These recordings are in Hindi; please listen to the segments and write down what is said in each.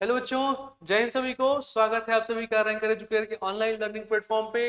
हेलो बच्चों, जय हिंद सभी को। स्वागत है आप सभी का रैंकर एजुकेटर के ऑनलाइन लर्निंग प्लेटफॉर्म पे।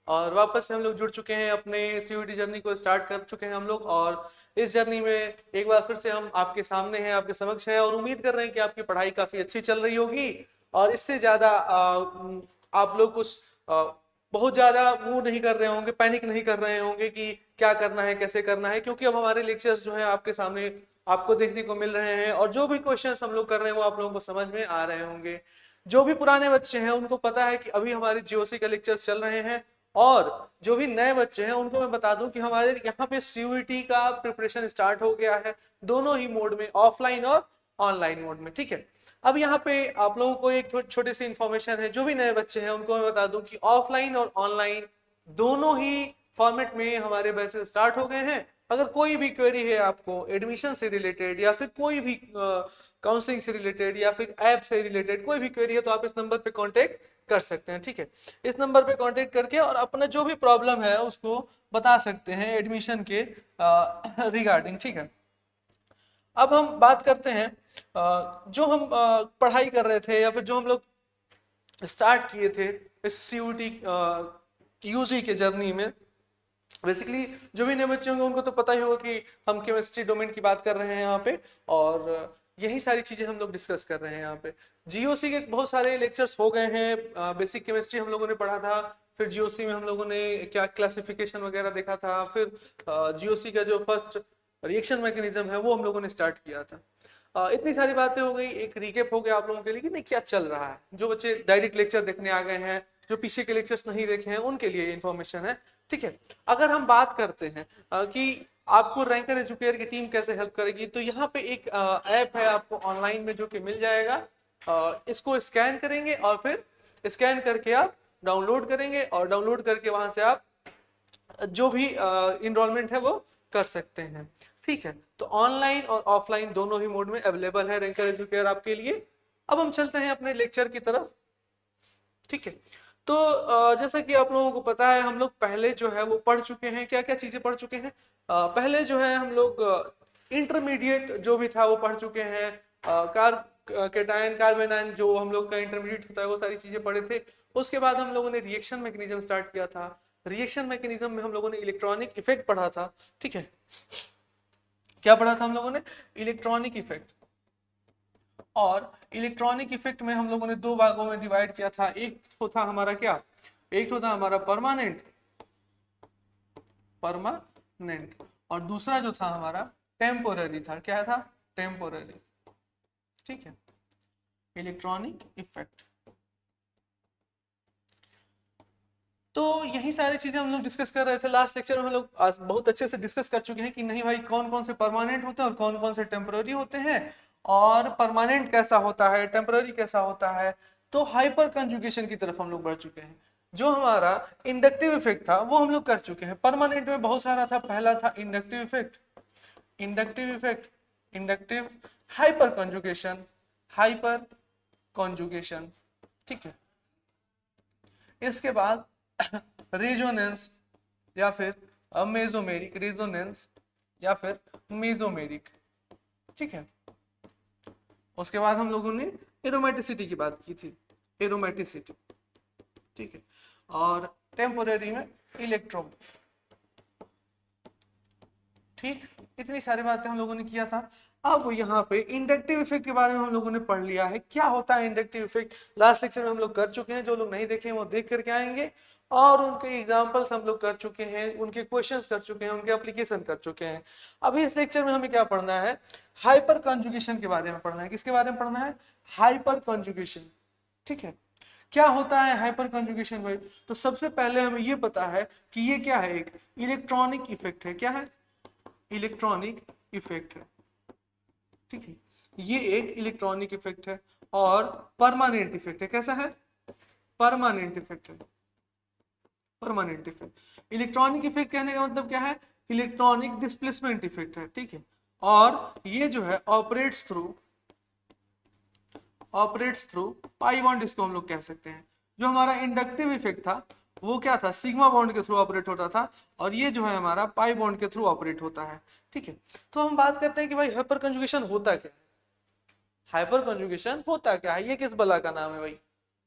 और वापस से हम लोग जुड़ चुके हैं, अपने सीयूटी जर्नी को स्टार्ट कर चुके हैं हम लोग। और इस जर्नी में एक बार फिर से हम आपके सामने हैं, आपके समक्ष है, और उम्मीद कर रहे हैं कि आपकी पढ़ाई काफी अच्छी चल रही होगी। और इससे ज्यादा आप लोग कुछ बहुत ज्यादा वो नहीं कर रहे होंगे, पैनिक नहीं कर रहे होंगे कि क्या करना है, कैसे करना है, क्योंकि अब हमारे लेक्चर्स जो है आपके सामने आपको देखने को मिल रहे हैं। और जो भी क्वेश्चंस हम लोग कर रहे हैं वो आप लोगों को समझ में आ रहे होंगे। जो भी पुराने बच्चे हैं उनको पता है कि अभी हमारे जीओसी के लेक्चर्स चल रहे हैं। और जो भी नए बच्चे हैं उनको मैं बता दूं कि हमारे यहाँ पे सीयूईटी का प्रिपरेशन स्टार्ट हो गया है, दोनों ही मोड में, ऑफलाइन और ऑनलाइन मोड में। ठीक है। अब यहाँ पे आप लोगों को एक छोटी सी इंफॉर्मेशन है, जो भी नए बच्चे हैं उनको मैं बता दूं कि ऑफलाइन और ऑनलाइन दोनों ही फॉर्मेट में हमारे बैचेस स्टार्ट हो गए हैं। अगर कोई भी क्वेरी है आपको एडमिशन से रिलेटेड, या फिर कोई भी काउंसलिंग से रिलेटेड, या फिर ऐप से रिलेटेड कोई भी क्वेरी है, तो आप इस नंबर पे कांटेक्ट कर सकते हैं। ठीक है। इस नंबर पे कांटेक्ट करके और अपना जो भी प्रॉब्लम है उसको बता सकते हैं एडमिशन के रिगार्डिंग। ठीक है। अब हम बात करते हैं जो हम पढ़ाई कर रहे थे, या फिर जो हम लोग स्टार्ट किए थे इस सीयूटी यूजी के जर्नी में। बेसिकली जो भी नए बच्चे होंगे उनको तो पता ही होगा कि हम केमिस्ट्री डोमेन की बात कर रहे हैं यहाँ पे। और यही सारी चीजें हम लोग डिस्कस कर रहे हैं यहाँ पे। जीओसी के बहुत सारे लेक्चर्स हो गए हैं। बेसिक केमिस्ट्री हम लोगों ने पढ़ा था, फिर जीओसी में हम लोगों ने क्या क्लासिफिकेशन वगैरह देखा था, फिर जीओसी का जो फर्स्ट रिएक्शन मैकेनिज्म है वो हम लोगों ने स्टार्ट किया था। इतनी सारी बातें हो गई, एक रिकेप हो गया आप लोगों के लिए कि नहीं क्या चल रहा है। जो बच्चे डायरेक्ट लेक्चर देखने आ गए हैं, जो पीछे के लेक्चर्स नहीं देखे हैं, उनके लिए इन्फॉर्मेशन है। ठीक है। अगर हम बात करते हैं कि आपको रैंकर एजुकेटर की टीम कैसे हेल्प करेगी, तो यहाँ पे एक ऐप है आपको ऑनलाइन में जो कि मिल जाएगा। इसको स्कैन करेंगे और फिर स्कैन करके आप डाउनलोड करेंगे, और डाउनलोड करके वहां से आप जो भी इनरोलमेंट है वो कर सकते हैं। ठीक है। तो ऑनलाइन और ऑफलाइन दोनों ही मोड में अवेलेबल है रैंकर एजुकेटर आपके लिए। अब हम चलते हैं अपने लेक्चर की तरफ। ठीक है। तो जैसा कि आप लोगों को पता है, हम लोग पहले जो है वो पढ़ चुके हैं, क्या क्या चीजें पढ़ चुके हैं। पहले जो है हम लोग इंटरमीडिएट जो भी था वो पढ़ चुके हैं। कार केटायन कार्बेनाइन जो हम लोग का इंटरमीडिएट होता है वो सारी चीजें पढ़े थे। उसके बाद हम लोगों ने रिएक्शन मैकेनिज्म स्टार्ट किया था। रिएक्शन मैकेनिज्म में हम लोगों ने इलेक्ट्रॉनिक इफेक्ट पढ़ा था। ठीक है। क्या पढ़ा था हम लोगों ने? Electronic effect. और इलेक्ट्रॉनिक इफेक्ट में हम लोगों ने दो भागों में डिवाइड किया था। एक तो था हमारा क्या, एक तो था हमारा परमानेंट, परमानेंट, और दूसरा जो था हमारा टेम्पोररी था। क्या था? टेम्पोररी। ठीक है। Electronic effect. तो यही सारी चीजें हम लोग डिस्कस कर रहे थे लास्ट लेक्चर में। हम लोग आज बहुत अच्छे से डिस्कस कर चुके हैं कि नहीं भाई, कौन कौन से परमानेंट होते हैं और कौन कौन से टेम्पररी होते हैं, और परमानेंट कैसा होता है, टेम्पररी कैसा होता है। तो हाइपर कंजुगेशन की तरफ हम लोग बढ़ चुके हैं। जो हमारा इंडक्टिव इफेक्ट था वो हम लोग कर चुके हैं। परमानेंट में बहुत सारा था। पहला था inductive effect, inductive effect, inductive, hyper conjugation, hyper conjugation. ठीक है। इसके बाद रेजोनेंस, या फिर मेजोमेरिक, रेजोनेंस या फिर मेजोमेरिक। ठीक है। उसके बाद हम लोगों ने एरोमेटिसिटी की बात की थी, एरोमेटिसिटी। ठीक है। और टेम्पोररी में इलेक्ट्रो। ठीक। इतनी सारी बातें हम लोगों ने किया था। अब यहाँ पे इंडक्टिव इफेक्ट के बारे में हम लोगों ने पढ़ लिया है। क्या होता है इंडक्टिव इफेक्ट, लास्ट लेक्चर में हम लोग कर चुके हैं। जो लोग नहीं देखे हैं वो देख करके आएंगे। और उनके एग्जांपल्स हम लोग कर चुके हैं, उनके क्वेश्चंस कर चुके हैं, उनके एप्लीकेशन कर चुके हैं। अभी इस लेक्चर में हमें क्या पढ़ना है? हाइपर कंजुगेशन के बारे में पढ़ना है। किसके बारे में पढ़ना है? Hyper conjugation. ठीक है। क्या होता है हाइपर कंजुगेशन भाई? तो सबसे पहले हमें ये पता है कि ये क्या है, एक इलेक्ट्रॉनिक इफेक्ट है। क्या है? इलेक्ट्रॉनिक इफेक्ट है। ठीक है। ये एक इलेक्ट्रॉनिक इफेक्ट है और परमानेंट इफेक्ट है। कैसा है? परमानेंट इफेक्ट है। Permanent effect. इलेक्ट्रॉनिक इफेक्ट कहने का मतलब क्या है? इलेक्ट्रॉनिक डिस्प्लेसमेंट इफेक्ट है। ठीक है। और ये जो है ऑपरेट्स थ्रू पाई बॉन्ड, इसको हम लोग कह सकते हैं। जो हमारा इंडक्टिव इफेक्ट था वो क्या था? सिग्मा बॉन्ड के थ्रू ऑपरेट होता था, और ये जो है हमारा पाई बॉन्ड के थ्रू ऑपरेट होता है। ठीक है। तो हम बात करते हैं कि भाई हाइपर कंजुगेशन होता क्या है। हाइपर कंजुगेशन होता क्या है, ये किस बला का नाम है भाई।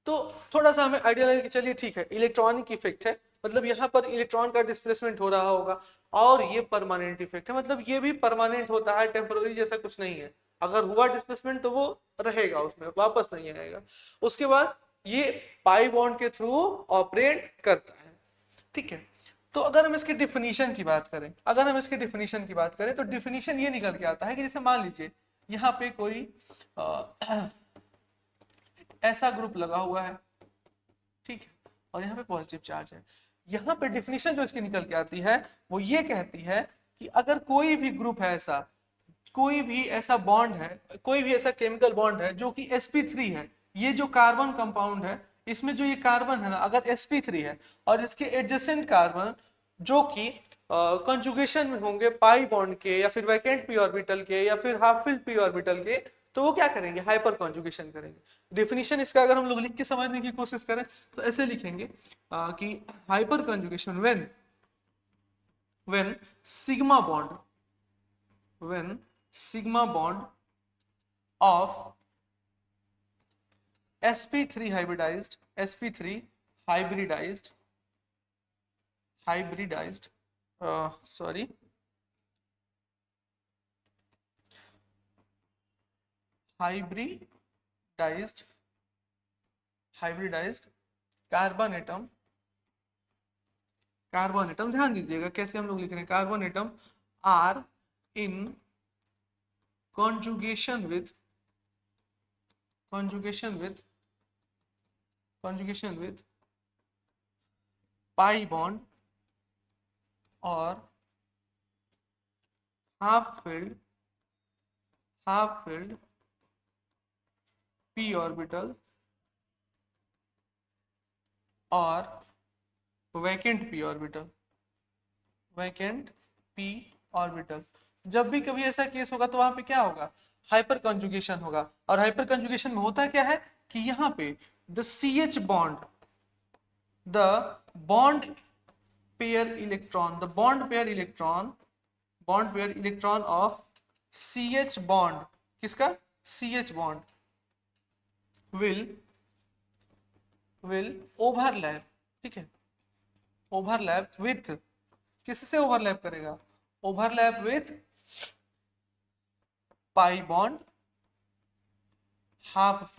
तो थोड़ा सा हमें आइडिया लगे कि चलिए ठीक है, इलेक्ट्रॉनिक इफेक्ट है, मतलब यहाँ पर इलेक्ट्रॉन का डिस्प्लेसमेंट हो रहा होगा, और ये परमानेंट इफेक्ट है, मतलब ये भी परमानेंट होता है, टेम्पररी जैसा कुछ नहीं है। अगर हुआ डिस्प्लेसमेंट तो वो रहेगा, उसमें वापस नहीं आएगा। उसके बाद ये पाई बॉन्ड के थ्रू ऑपरेट करता है, ठीक है। तो अगर हम इसके डिफिनीशन की बात करें, तो डिफिनीशन ये निकल के आता है कि जैसे मान लीजिए यहाँ पे कोई ऐसा ग्रुप लगा हुआ है, ठीक है, और यहाँ पे पॉजिटिव चार्ज है। यहाँ पे डिफिनीशन जो इसकी निकल के आती है वो ये कहती है कि अगर कोई भी ग्रुप है ऐसा, कोई भी ऐसा बॉन्ड है, कोई भी ऐसा केमिकल बॉन्ड है जो कि sp3 है, ये जो कार्बन कंपाउंड है इसमें जो ये कार्बन है ना, अगर sp3 है और इसके एडजेसेंट कार्बन जो कि कंजुगेशन में होंगे पाई बॉन्ड के, या फिर वैकेंट पी ऑर्बिटल के, या फिर हाफ फिल्ड पी ऑर्बिटल के, तो वो क्या करेंगे, हाइपर कॉन्जुगेशन करेंगे। डिफिनीशन इसका अगर हम लोग लिख के समझने की कोशिश करें तो ऐसे लिखेंगे कि hyper conjugation when sigma bond of sp3 hybridized carbon atom, ध्यान दीजिएगा कैसे हम लोग लिख रहे हैं, carbon atom are in conjugation with pi bond or half filled p orbital और vacant p orbital। जब भी कभी ऐसा केस होगा तो वहां पे क्या होगा, हाइपर कंजुगेशन होगा। और हाइपर कंजुगेशन में होता क्या है कि यहाँ पे the CH bond, the bond pair electron of CH bond, किसका, CH बॉन्ड will overlap, ठीक है, ओवरलैप विथ, किससे ओवरलैप करेगा, overlap with pi bond half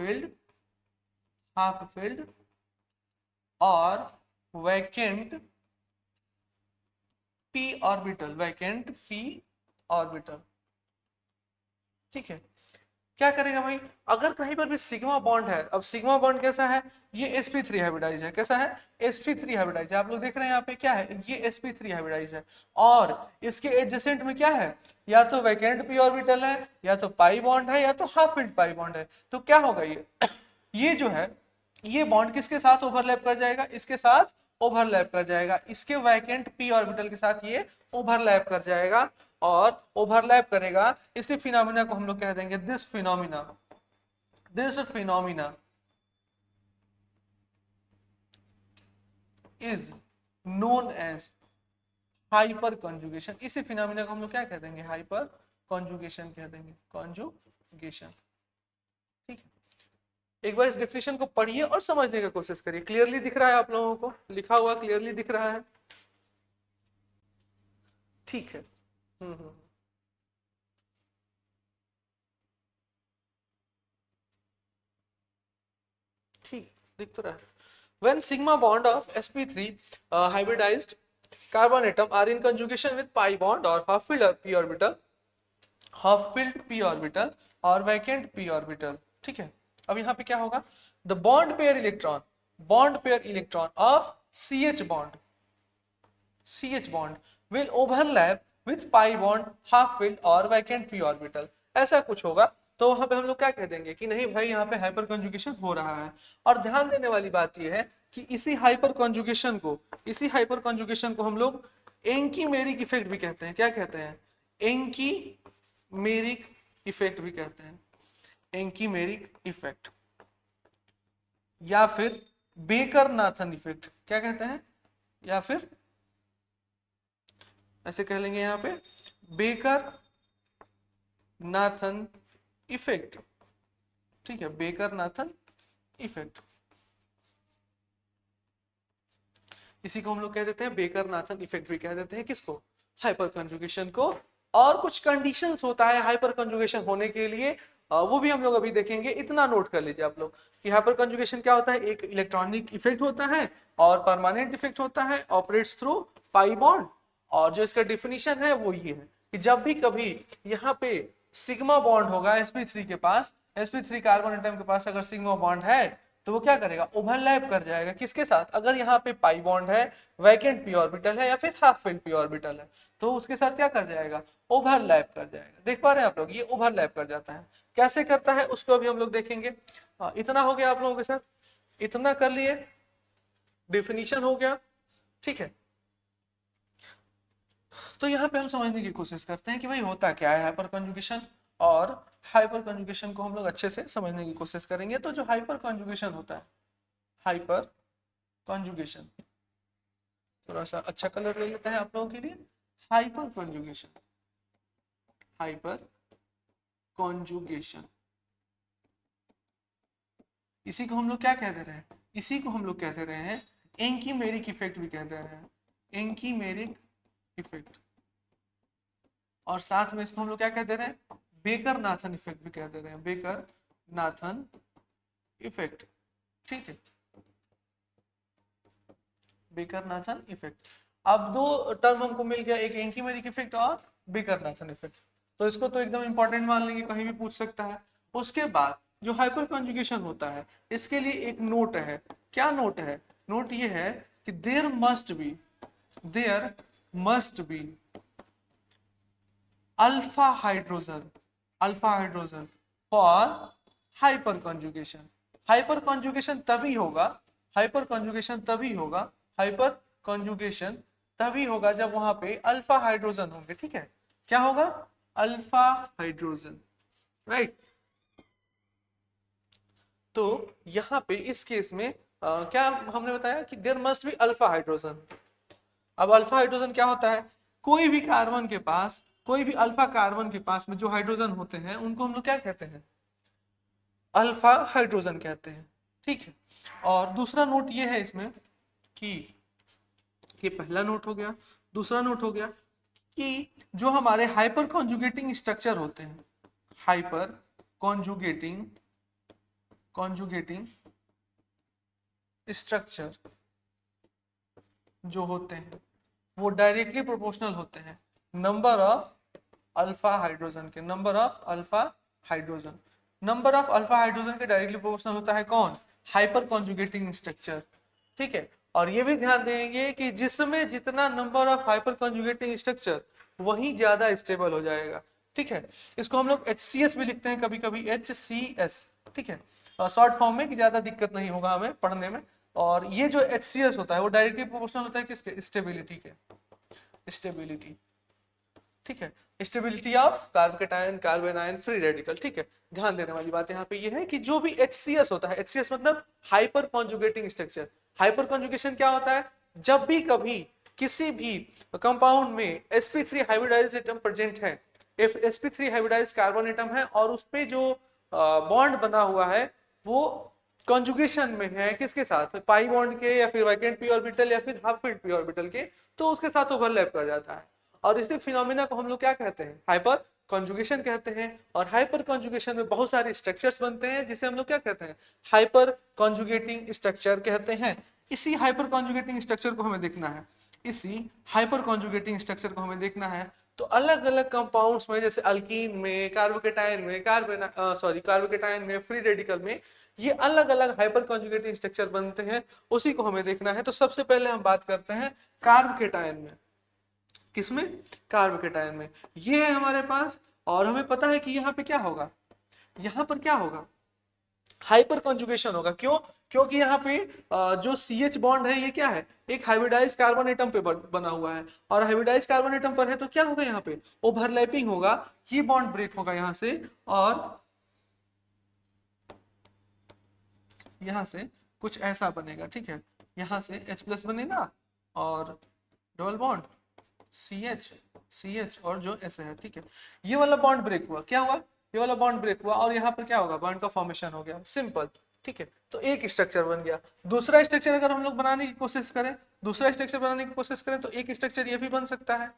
filled और वैकेंट p ऑर्बिटल, ठीक है। क्या करेगा भाई, अगर कहीं पर भी सिग्मा बॉन्ड है, अब सिग्मा बॉन्ड कैसा है, ये sp3 हाइब्रिडाइज है, कैसा है, sp3 हाइब्रिडाइज है। आप लोग देख रहे हैं यहाँ पे क्या है, ये sp3 हाइब्रिडाइज है, और इसके एडजेसेंट में क्या है, या तो वैकेंट p ऑर्बिटल है, या तो पाई बॉन्ड है, या तो हाफ फिल्ड पाई बॉन्ड है। तो क्या होगा ये जो है, ये बॉन्ड किसके साथ ओवरलैप कर जाएगा, इसके साथ ओवरलैप कर जाएगा, इसके वैकेंट p ऑर्बिटल के साथ ये ओवरलैप कर जाएगा, और ओवरलैप करेगा। इसी फिनोमिना को हम लोग कह देंगे this phenomena is known as hyper conjugation. इसी फिनोमिना को हम लोग क्या कह देंगे, हाइपर कंजुगेशन कह देंगे, कंजुगेशन, ठीक है। एक बार इस डेफिनेशन को पढ़िए और समझने की कोशिश करिए। क्लियरली दिख रहा है आप लोगों को, लिखा हुआ क्लियरली दिख रहा है, ठीक है। ठीक दिख तो रहा है। When sigma bond of sp3 hybridized carbon atom are in conjugation with pi bond or half filled p orbital और vacant p orbital, ठीक है। अब यहाँ पे क्या होगा, the bond pair electron of CH bond will overlap with pi bond half filled और vacant p orbital, ऐसा कुछ होगा। तो वहां पे हम लोग क्या कह देंगे कि नहीं भाई यहाँ पे हाइपर कंजुगेशन हो रहा है। और ध्यान देने वाली बात यह है कि इसी हाइपर कंजुगेशन को हम लोग एंकीमेरिक इफेक्ट भी कहते हैं। क्या कहते हैं, एंकीमेरिक इफेक्ट भी कहते हैं, एंकीमेरिक इफेक्ट, या फिर बेकर नाथन इफेक्ट, क्या कहते हैं, या फिर ऐसे कह लेंगे यहाँ पे बेकर नाथन इफेक्ट, ठीक है, बेकर नाथन इफेक्ट, इसी को हम लोग कह देते हैं बेकर नाथन इफेक्ट भी कह देते हैं। किसको? हाइपर कंजुगेशन को। और कुछ कंडीशंस होता है हाइपर कंजुगेशन होने के लिए, वो भी हम लोग अभी देखेंगे। इतना नोट कर लीजिए आप लोग कि हाइपर कंजुगेशन क्या होता है। एक इलेक्ट्रॉनिक इफेक्ट होता है और परमानेंट इफेक्ट होता है, ऑपरेट्स थ्रू पाई बॉन्ड। और जो इसका डिफिनीशन है वो ये है कि जब भी कभी यहाँ पे सिग्मा बॉन्ड होगा sp3 के पास, sp3 कार्बन एटम के पास अगर सिग्मा बॉन्ड है तो वो क्या करेगा? ओवरलैप कर जाएगा। किसके साथ? अगर यहाँ पे पाई बॉन्ड है, वैकेंट पी ऑर्बिटल है या फिर हाफ फिल्ड पी ऑर्बिटल है, तो उसके साथ क्या कर जाएगा? ओवरलैप कर जाएगा। देख पा रहे हैं आप लोग? ये ओवरलैप कर जाता है। कैसे करता है उसको अभी हम लोग देखेंगे। इतना हो गया आप लोगों के साथ, इतना कर लिए, डिफिनीशन हो गया, ठीक है। तो यहाँ पे हम समझने की कोशिश करते हैं कि भाई होता क्या है हाइपर कंजुगेशन, और हाइपर कंजुगेशन को हम लोग अच्छे से समझने की कोशिश करेंगे। तो जो हाइपर कंजुगेशन होता है, हाइपर कंजुगेशन, थोड़ा सा अच्छा कलर ले लेते हैं आप लोगों के लिए। हाइपर कंजुगेशन, हाइपर कंजुगेशन, इसी को हम लोग क्या कहते रहे हैं? इसी को हम लोग कहते रहे हैं एंकीमेरिक इफेक्ट भी कहते रहे हैं, एंकीमेरिक इफेक्ट। और साथ में इसको हम लोग क्या कहते रहे हैं? बेकर नाथन इफेक्ट भी कहते रहे हैं, बेकर नाथन इफेक्ट, ठीक है, बेकर नाथन इफेक्ट। अब दो टर्म हमको मिल गया, एक एंकीमेरिक इफेक्ट और बेकर नाथन इफेक्ट। तो इसको तो एकदम इंपॉर्टेंट मान लेंगे, कहीं भी पूछ सकता है। उसके बाद जो हाइपर कंजुगेशन होता है, इसके लिए एक नोट है। क्या नोट है? नोट ये है कि there must be alpha hydrogen for hyper conjugation. Hyper conjugation तभी होगा, हाइपर कंजुगेशन तभी होगा, हाइपर कंजुगेशन तभी होगा जब वहां पे अल्फा हाइड्रोजन होंगे, ठीक है। क्या होगा? Alpha hydrogen, right. तो यहाँ पे इस केस में क्या हमने बताया कि there must be alpha hydrogen. अब अल्फा हाइड्रोजन क्या होता है? कोई भी कार्बन के पास, कोई भी अल्फा कार्बन के पास में जो हाइड्रोजन होते हैं उनको हम लोग क्या कहते हैं? अल्फा हाइड्रोजन कहते हैं, ठीक है। और दूसरा नोट ये है इसमें कि ये पहला नोट हो गया। दूसरा नोट हो गया कि जो हमारे हाइपर कॉन्जुगेटिंग स्ट्रक्चर होते हैं, हाइपर कॉन्जुगेटिंग स्ट्रक्चर जो होते हैं वो डायरेक्टली प्रोपोर्शनल होते हैं नंबर ऑफ अल्फा हाइड्रोजन के, number of alpha hydrogen. Number of alpha hydrogen के डायरेक्टली प्रोपोर्शनल होता है कौन? हाइपर कॉन्जुगेटिंग स्ट्रक्चर, ठीक है। और ये भी ध्यान देंगे कि जिसमें जितना number of hyper conjugating structure वही ज्यादा स्टेबल हो जाएगा, ठीक है। इसको हम लोग HCS भी लिखते हैं कभी कभी, HCS, ठीक है, शॉर्ट फॉर्म में, कि ज्यादा दिक्कत नहीं होगा हमें पढ़ने में। और ये जो HCS होता है वो डायरेक्टली प्रोपोर्शनल होता है किसके? स्टेबिलिटी के, स्टेबिलिटी, ठीक है, stability of carbocation, carbon ion, free radical, ठीक है। ध्यान देने वाली बात यहाँ पे ये है कि जो भी HCS होता है, HCS मतलब hyper conjugating structure. Hyper conjugation क्या होता है? जब भी कभी किसी भी कंपाउंड में sp3 हाइब्रिडाइज्ड एटम प्रेजेंट है, sp3 हाइब्रिडाइज्ड कार्बन एटम है और उस पे जो बॉन्ड बना हुआ है वो कॉन्जुगेशन में है किसके साथ? पाई बॉन्ड के, या फिर वैकेंट पी ऑर्बिटल, या फिर हाफ फिल्ड पी ऑर्बिटल के, तो उसके साथ ओवरलैप कर जाता है। और इसी फिनोमिना को हम लोग क्या कहते हैं? हाइपर कॉन्जुगेशन कहते हैं। और हाइपर कॉन्जुगेशन में बहुत सारे स्ट्रक्चर्स बनते हैं जिसे हम लोग क्या कहते हैं? हाइपर कॉन्जुगेटिंग स्ट्रक्चर कहते हैं। इसी हाइपर कॉन्जुगेटिंग स्ट्रक्चर को हमें देखना है, इसी हाइपर कॉन्जुगेटिंग स्ट्रक्चर को हमें देखना है। तो अलग अलग कंपाउंड्स में, जैसे अल्कीन में, कार्बोकेटायन में, कार्बोकेटायन में, फ्री रेडिकल में, ये अलग अलग हाइपर कॉन्जुगेटिंग स्ट्रक्चर बनते हैं, उसी को हमें देखना है। तो सबसे पहले हम बात करते हैं कार्बोकेटायन में। किसमें? कार्बोकेटायन में। ये है हमारे पास, और हमें पता है कि यहाँ पे क्या होगा? यहाँ पर क्या होगा? हाइपर कॉन्जुगेशन होगा। क्यों? क्योंकि यहाँ पे जो CH बॉन्ड है ये क्या है? एक हाइब्रिडाइज कार्बन एटम पे बना हुआ है, और हाइब्रिडाइज कार्बन एटम पर है तो क्या होगा? यहाँ पे ओवरलैपिंग होगा, ये बॉन्ड ब्रेक होगा यहाँ से, और यहाँ से कुछ ऐसा बनेगा, ठीक है। यहाँ से H+ बनेगा और डबल बॉन्ड CH और जो ऐसे है, ठीक है। ये वाला बॉन्ड ब्रेक हुआ, क्या हुआ? ये वाला बॉन्ड ब्रेक हुआ और यहाँ पर क्या होगा, बॉन्ड का फॉर्मेशन हो गया, सिंपल। ठीक है, तो एक स्ट्रक्चर बन गया। दूसरा स्ट्रक्चर अगर हम लोग बनाने की कोशिश करें, दूसरा स्ट्रक्चर बनाने की कोशिश करें तो एक स्ट्रक्चर ये भी बन सकता है,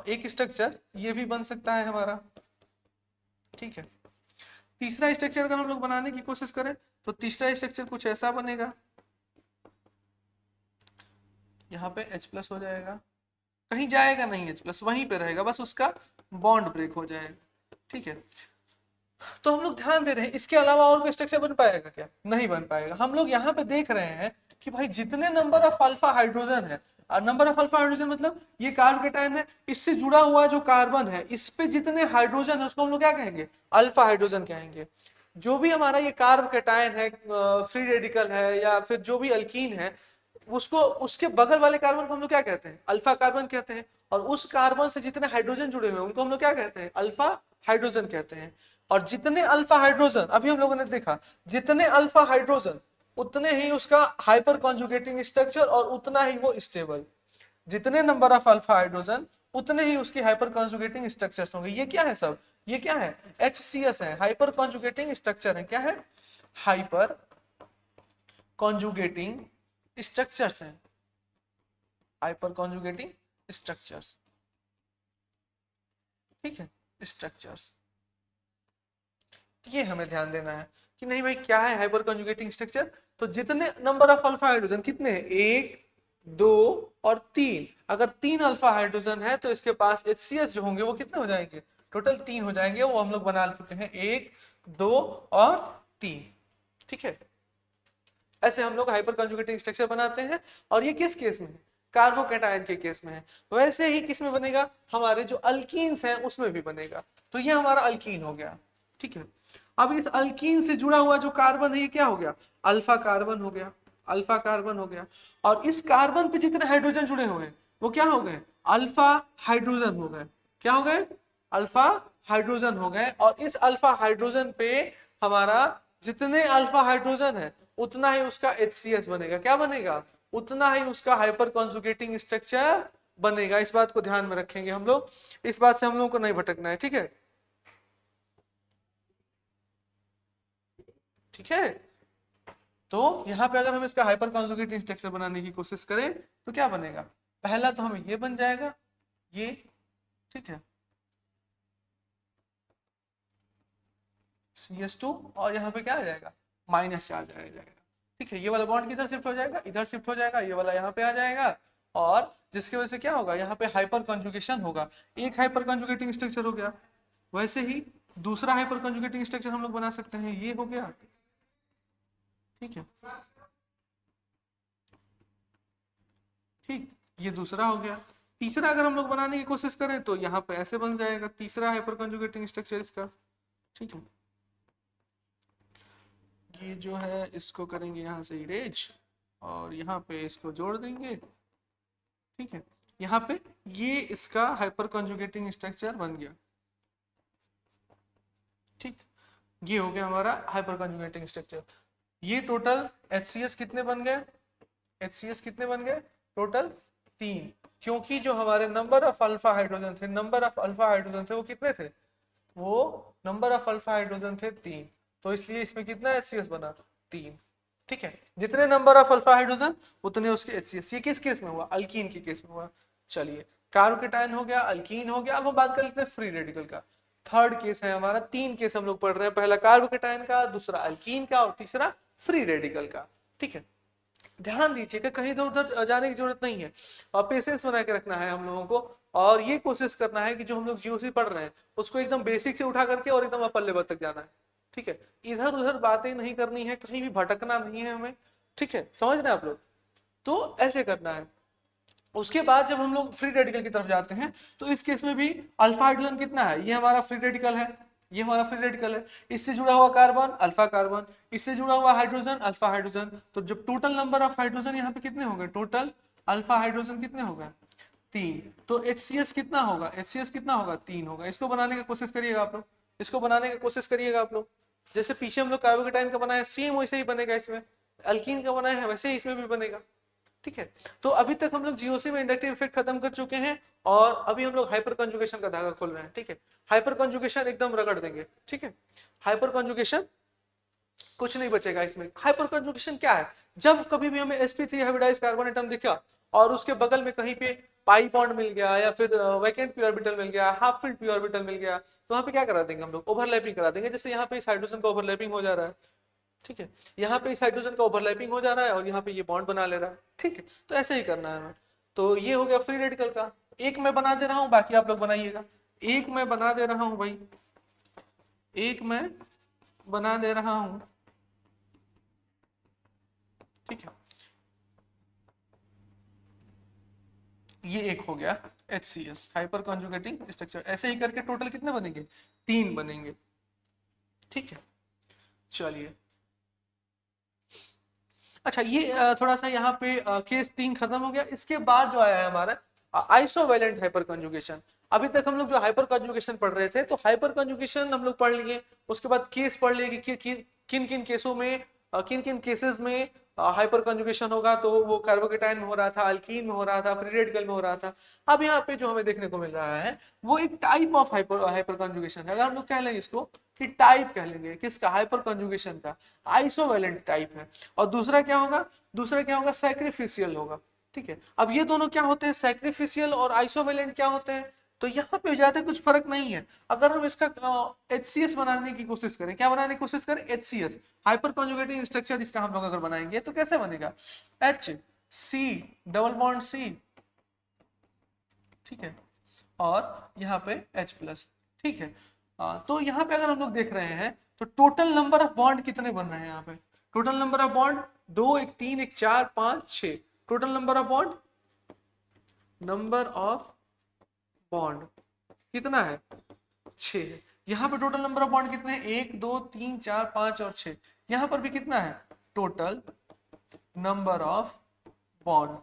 एक स्ट्रक्चर ये भी बन सकता है हमारा। ठीक है, तीसरा स्ट्रक्चर अगर हम लोग बनाने की कोशिश करें तो तीसरा स्ट्रक्चर कुछ ऐसा बनेगा, यहाँ पे H+ हो जाएगा, कहीं जाएगा नहीं H+, वहीं पे रहेगा, बस उसका बॉन्ड ब्रेक हो जाएगा। ठीक है, तो हम लोग ध्यान दे रहे हैं, इसके अलावा और कोई स्ट्रक्चर बन पाएगा क्या, नहीं बन पाएगा। हम लोग यहाँ पे देख रहे हैं कि भाई जितने नंबर ऑफ अल्फा हाइड्रोजन है, और नंबर ऑफ अल्फा हाइड्रोजन मतलब ये कार्बोकेटायन है, इससे जुड़ा हुआ जो कार्बन है, इस पे जितने हाइड्रोजन है उसको हम लोग क्या कहेंगे, अल्फा हाइड्रोजन कहेंगे। जो भी हमारा ये कार्बोकेटायन है, फ्री रेडिकल है या फिर जो भी अल्कीन है, उसको उसके बगल वाले कार्बन को हम लोग क्या कहते हैं, अल्फा कार्बन कहते हैं। और उस कार्बन से जितने हाइड्रोजन जुड़े हुए हैं उनको हम लोग क्या कहते हैं, अल्फा हाइड्रोजन कहते हैं। और जितने अल्फा हाइड्रोजन, अभी हम लोगों ने देखा, जितने अल्फा हाइड्रोजन उतने ही उसका हाइपर कॉन्जुगेटिंग स्ट्रक्चर और उतना ही वो स्टेबल। जितने नंबर ऑफ अल्फा हाइड्रोजन उतने ही उसकी हाइपर कॉन्जुगेटिंग स्ट्रक्चर्स होंगे। ये क्या है सब, ये क्या है, HCS है, हाइपर कॉन्जुगेटिंग स्ट्रक्चर है। क्या है, हाइपर कॉन्जुगेटिंग स्ट्रक्चर्स हैं, हाइपर कॉन्जुगेटिंग स्ट्रक्चर्स। ठीक है, स्ट्रक्चर्स, ये हमें ध्यान देना है कि नहीं भाई क्या है हाइपर कॉन्जुगेटिंग स्ट्रक्चर। तो जितने नंबर ऑफ अल्फा हाइड्रोजन कितने हैं, 1 2 और 3, अगर 3 अल्फा हाइड्रोजन है तो इसके पास HCS जो होंगे वो कितने हो जाएंगे, टोटल 3 हो जाएंगे। वो हम लोग बना चुके हैं, 1 2 और 3। ठीक है, ऐसे हम लोग हाइपर कॉन्जुगेटिंग स्ट्रक्चर बनाते हैं। और ये किस केस में है, कार्बोकेटायन के केस में है। वैसे ही किस में बनेगा, हमारे जो अल्कीन्स हैं उसमें भी बनेगा। तो ये हमारा अल्कीन हो गया। ठीक है, अब इस अल्कीन से जुड़ा हुआ जो कार्बन है ये क्या हो गया, अल्फा कार्बन हो गया, अल्फा कार्बन हो गया। और इस कार्बन पे जितने हाइड्रोजन जुड़े हुए हैं वो क्या हो गए, अल्फा हाइड्रोजन हो गए। क्या हो गए, अल्फा हाइड्रोजन हो गए। और इस अल्फा हाइड्रोजन पे हमारा जितने अल्फा हाइड्रोजन है उतना ही उसका HCS बनेगा। क्या बनेगा, उतना ही उसका हाइपर कॉन्जुगेटिंग स्ट्रक्चर बनेगा। इस बात को ध्यान में रखेंगे हम लोग, इस बात से हम लोगों को नहीं भटकना है। ठीक है, ठीक है। तो यहां पे अगर हम इसका हाइपर कॉन्जुगेटिंग स्ट्रक्चर बनाने की कोशिश करें तो क्या बनेगा, पहला तो हमें ये बन जाएगा, ये। ठीक है, CS2 और यहाँ पे क्या आ जाएगा, माइनस चार्ज आ जाएगा। ठीक है, ये वाला बॉन्ड किधर शिफ्ट हो जाएगा, इधर शिफ्ट हो जाएगा, ये वाला यहाँ पे आ जाएगा। और जिसकी वजह से क्या होगा, यहाँ पे हाइपर कॉन्जुगेशन होगा। एक हाइपर कॉन्जुगेटिंग स्ट्रक्चर हो गया। वैसे ही दूसरा हाइपर कॉन्जुगेटिंग स्ट्रक्चर हम लोग बना सकते हैं, ये हो गया। ठीक है, ठीक, ये दूसरा हो गया। तीसरा अगर हम लोग बनाने की कोशिश करें तो यहाँ पे ऐसे बन जाएगा तीसरा हाइपर कॉन्जुगेटिंग स्ट्रक्चर इसका। ठीक है, ये जो है इसको करेंगे यहाँ से इरेज और यहाँ पे इसको जोड़ देंगे। ठीक है, यहाँ पे ये इसका हाइपर कॉन्जुगेटिंग स्ट्रक्चर बन गया। ठीक, ये हो गया हमारा हाइपर कॉन्जुगेटिंग स्ट्रक्चर। ये टोटल HCS कितने बन गए, HCS कितने बन गए, टोटल 3। क्योंकि जो हमारे नंबर ऑफ अल्फा हाइड्रोजन थे, नंबर ऑफ अल्फा हाइड्रोजन थे वो कितने थे, वो नंबर ऑफ अल्फा हाइड्रोजन थे 3। तो इसलिए इसमें कितना HCS बना, 3। ठीक है, जितने नंबर ऑफ अल्फा हाइड्रोजन उतने उसके HCS। ये किस केस में हुआ, अल्कीन के केस में हुआ। चलिए, कार्बोकेटायन हो गया, अल्कीन हो गया। अब हम बात कर लेते हैं फ्री रेडिकल का। थर्ड केस है हमारा, 3 केस हम लोग पढ़ रहे हैं, पहला कार्बोकेटायन का, दूसरा अल्कीन का और तीसरा फ्री रेडिकल का। ठीक है, ध्यान दीजिएगा कहीं इधर उधर जाने की जरूरत नहीं है, और पेशेंस बना के रखना है हम लोगों को। और ये कोशिश करना है कि जो हम लोग GOC पढ़ रहे हैं उसको एकदम बेसिक से उठा करके और एकदम अपर लेवल तक जाना है। ठीक है, इधर उधर बातें नहीं करनी है, कहीं भी भटकना नहीं है हमें। ठीक है, समझ रहे हैं आप लोग, तो ऐसे करना है। उसके बाद जब हम लोग फ्री रेडिकल की तरफ जाते हैं तो इस केस में भी अल्फा हाइड्रोजन कितना है, ये हमारा फ्री रेडिकल है, ये हमारा फ्री रेडिकल है। इससे जुड़ा हुआ कार्बन अल्फा कार्बन, इससे जुड़ा हुआ हाइड्रोजन अल्फा हाइड्रोजन। तो जब टोटल नंबर ऑफ हाइड्रोजन यहाँ पे कितने हो गए, टोटल अल्फा हाइड्रोजन कितने हो गए, 3। तो HCS कितना होगा, HCS कितना होगा, 3 होगा। इसको बनाने की कोशिश करिएगा आप लोग, इसको बनाने की कोशिश करिएगा आप लोग। जैसे पीछे हम लोग कार्बोकेटाइन का बनाया सेम वैसे ही बनेगा, इसमें अल्कीन का बनाया है वैसे ही इसमें भी बनेगा। ठीक है। तो अभी तक हम लोग जीओसी में इंडक्टिव इफेक्ट खत्म कर चुके हैं और अभी हम लोग हाइपर कंजुगेशन का धागा खोल रहे हैं। ठीक है, हाइपर कंजुगेशन एकदम रगड़ देंगे। ठीक है, हाइपर कंजुगेशन कुछ नहीं बचेगा इसमें। हाइपर कंजुगेशन क्या है? जब कभी भी हमें sp3 हाइब्रिडाइज्ड कार्बन एटम दिखा और उसके बगल में कहीं पे पाई बॉन्ड मिल गया या फिर वैकेंट पी ऑर्बिटल मिल गया, हाफ फिल्ड पी ऑर्बिटल मिल गया, तो वहां पे क्या करा देंगे हम लोग? ओवरलैपिंग करा देंगे। जैसे यहाँ पे इस हाइड्रोजन का ओवरलैपिंग हो जा रहा है। ठीक है, यहाँ पे इस हाइड्रोजन का ओवरलैपिंग हो जा रहा है और यहाँ पे ये बॉन्ड बना ले रहा है। ठीक है, तो ऐसे ही करना है हमें। तो ये हो गया फ्री रेडिकल का। एक मैं बना दे रहा हूँ, बाकी आप लोग बनाइएगा। एक मैं बना दे रहा हूँ भाई, एक मैं बना दे रहा हूं। ठीक है, ये एक हो गया HCS हाइपर कॉन्जुगेटिंग स्ट्रक्चर। ऐसे ही करके टोटल कितने बनेंगे? 3 बनेंगे। ठीक है, चलिए अच्छा, ये थोड़ा सा यहाँ पे केस 3 खत्म हो गया। इसके बाद जो आया है हमारा आइसोवैलेंट हाइपर कंजुगेशन। अभी तक हम लोग जो हाइपर कंजुगेशन पढ़ रहे थे, तो हाइपर कंजुगेशन हम लोग पढ़ लिए, उसके बाद केस पढ़ लिए कि किन किन केसों में, किन किन केसेस में हाइपर कंजुगेशन होगा। तो वो कार्बोकेटाइन में हो रहा था, अल्कीन में हो रहा था, फ्री रेडिकल में हो रहा था। अब यहाँ पे जो हमें देखने को मिल रहा है वो एक टाइप ऑफ हाइपर कंजुगेशन है। अगर हम लोग कह लेंगे इसको कि टाइप कह लेंगे किसका? हाइपर कंजुगेशन का। आइसोवैलेंट टाइप है। और दूसरा क्या होगा? दूसरा क्या होगा? सैक्रिफिशियल होगा। ठीक है, अब ये दोनों क्या होते हैं? सैक्रिफिशियल और आइसोवैलेंट क्या होते हैं? तो यहाँ पे ज्यादा कुछ फर्क नहीं है। अगर हम इसका HCS बनाने की कोशिश करें, क्या बनाने की कोशिश करें? HCS hyper conjugating structure. इसका हम लोग अगर बनाएंगे तो कैसे बनेगा? HC double bond C। ठीक है, और यहाँ पे H+। ठीक है, तो यहाँ पे अगर हम लोग देख रहे हैं तो टोटल नंबर ऑफ बॉन्ड कितने बन रहे हैं यहाँ पे? Total number of bond 2, 1, 3, 1, 4, 5, 6। Total number of bond, number of bond कितना है? 6 है। यहाँ पे टोटल नंबर ऑफ बॉन्ड कितने हैं? 1, 2, 3, 4, 5 और 6। यहाँ पर भी कितना है? टोटल नंबर ऑफ बॉन्ड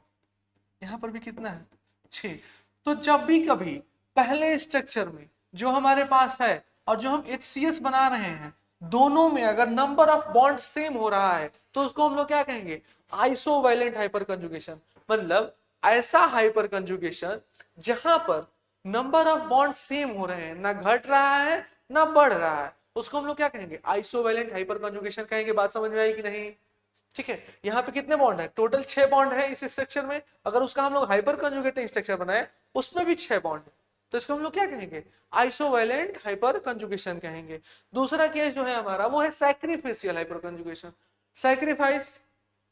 यहाँ पर भी कितना है? 6। तो जब भी कभी पहले स्ट्रक्चर में जो हमारे पास है और जो हम HCS बना रहे हैं, दोनों में अगर नंबर ऑफ बॉन्ड सेम हो रहा है तो उसको हम लोग क्या कहेंगे? आइसोवैलेंट हाइपर कंजुगेशन। मतलब ऐसा हाइपर कंजुगेशन जहां पर नंबर ऑफ बॉन्ड सेम हो रहे हैं, ना घट रहा है ना बढ़ रहा है, उसको हम लोग क्या कहेंगे? आइसोवैलेंट हाइपर कंजुगेशन कहेंगे। बात समझ में आई कि नहीं? ठीक है, यहाँ पे कितने बॉन्ड है? टोटल 6 बॉन्ड है इस स्ट्रक्चर में। अगर उसका हम लोग हाइपर कंजुगेटिंग स्ट्रक्चर बनाए, उसमें भी 6 बॉन्ड है, तो इसको हम लोग क्या कहेंगे? आइसोवैलेंट हाइपर कंजुगेशन कहेंगे। दूसरा केस जो है हमारा वो है सैक्रिफिशियल हाइपर कंजुगेशन। सैक्रिफाइस